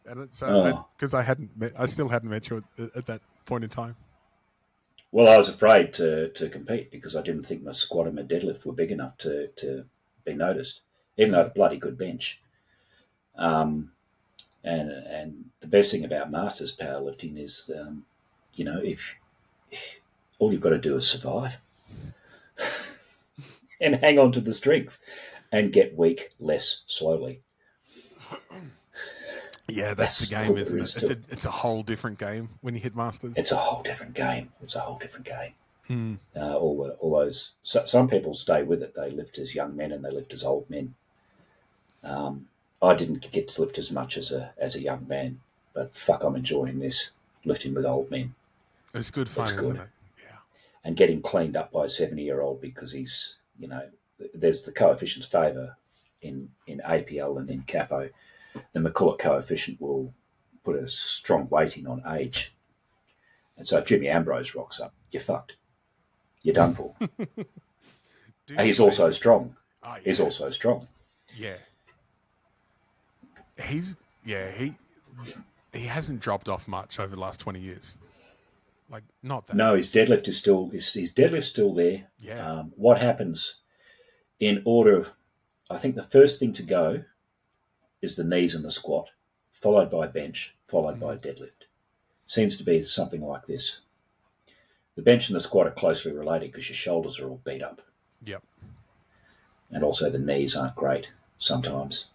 And because I still hadn't met you at that point in time. Well, I was afraid to compete because I didn't think my squat and my deadlift were big enough to be noticed, even though I had a bloody good bench. And the best thing about masters powerlifting is, if all you've got to do is survive and hang on to the strength and get weak less slowly. Yeah, that's the game, isn't it? It's a whole different game when you hit masters. It's a whole different game. All those. Some people stay with it. They lift as young men and they lift as old men. I didn't get to lift as much as a young man, but fuck, I'm enjoying this lifting with old men. It's good fun, isn't it? Yeah. And getting cleaned up by a 70-year-old because he's, there's the coefficients favour in APL and in Capo. The McCulloch coefficient will put a strong weighting on age. And so if Jimmy Ambrose rocks up, you're fucked. You're done for. He's also strong. Oh, yeah. He's also strong. Yeah. He hasn't dropped off much over the last 20 years. Like, not that. No, his deadlift is still there. Yeah. What happens in order? I think the first thing to go is the knees and the squat, followed by bench, followed by deadlift. Seems to be something like this. The bench and the squat are closely related because your shoulders are all beat up. Yep. And also the knees aren't great sometimes.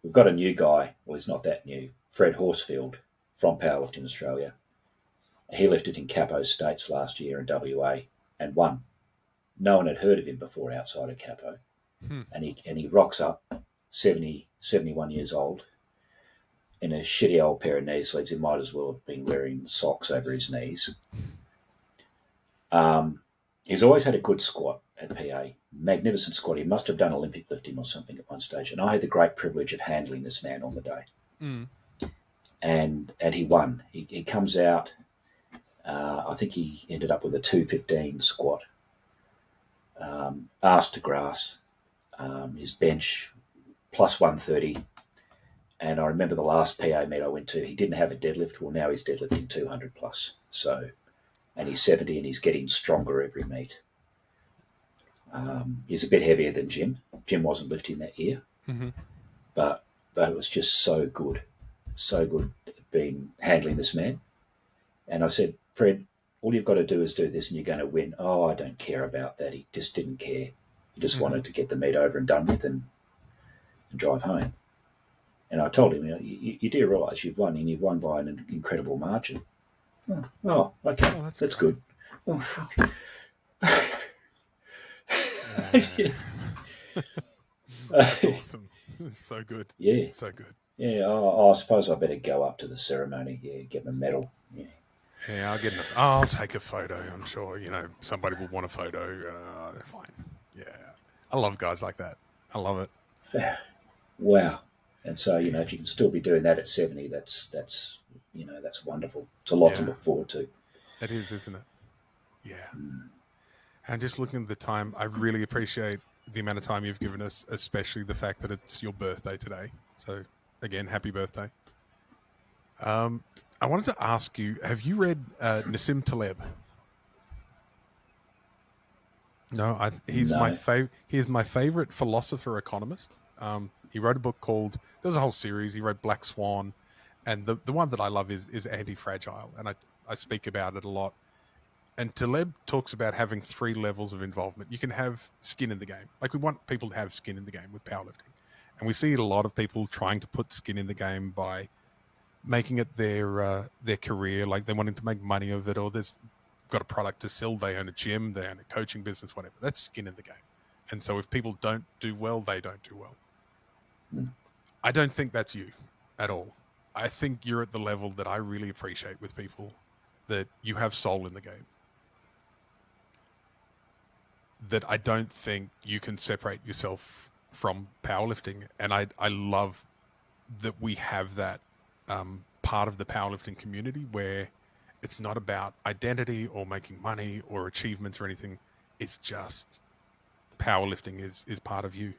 We've got a new guy, well, he's not that new, Fred Horsfield from Powerlifting Australia. He lifted in Capo States last year in WA and won. No one had heard of him before outside of Capo. And he rocks up, 70, 71 years old, in a shitty old pair of knee sleeves. He might as well have been wearing socks over his knees. He's always had a good squat at PA. Magnificent squat. He must have done Olympic lifting or something at one stage. And I had the great privilege of handling this man on the day. And he won. He comes out, I think he ended up with a 215 squat. Arse to grass. His bench plus 130. And I remember the last PA meet I went to, he didn't have a deadlift. Well, now he's deadlifting 200 plus. So, and he's 70 and he's getting stronger every meet. He's a bit heavier than Jim. Jim wasn't lifting that year. But it was just so good being handling this man. And I said, Fred, all you've got to do is do this and you're going to win. Oh, I don't care about that. He just didn't care. He just wanted to get the meet over and done with and drive home. And I told him, you do realise you've won, and you've won by an incredible margin. Oh, okay, that's good. Oh, fuck. That's awesome. It's so good. Yeah. So good. Yeah, I suppose I better go up to the ceremony. Yeah, get my medal. Yeah. Yeah, I'll take a photo. I'm sure, somebody will want a photo. Fine. Yeah. I love guys like that. I love it. Wow. And so, if you can still be doing that at 70, that's wonderful. It's a lot to look forward to. It is, isn't it? Yeah. And just looking at the time, I really appreciate the amount of time you've given us, especially the fact that it's your birthday today. So, again, happy birthday. I wanted to ask you, have you read Nassim Taleb? No, he's my favorite philosopher economist. He wrote a book called, there's a whole series. He wrote Black Swan, and the one that I love is Anti-Fragile, and I speak about it a lot. And Taleb talks about having 3 levels of involvement. You can have skin in the game. Like, we want people to have skin in the game with powerlifting. And we see a lot of people trying to put skin in the game by making it their career, like they're wanting to make money of it, or there's got a product to sell, they own a gym, they own a coaching business, whatever. That's skin in the game. And so if people don't do well, they don't do well. Mm. I don't think that's you at all. I think you're at the level that I really appreciate with people, that you have soul in the game. That I don't think you can separate yourself from powerlifting. And I love that we have that part of the powerlifting community where it's not about identity or making money or achievements or anything. It's just powerlifting is part of you.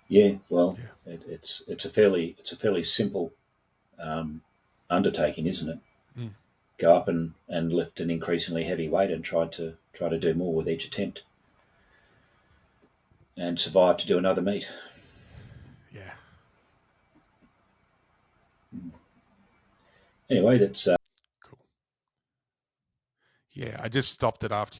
Yeah, well, Yeah. it's a fairly simple undertaking, isn't it? Mm. Go up and lift an increasingly heavy weight and try to do more with each attempt, and survive to do another meet. Yeah. Anyway, that's Cool. Yeah. I just stopped it after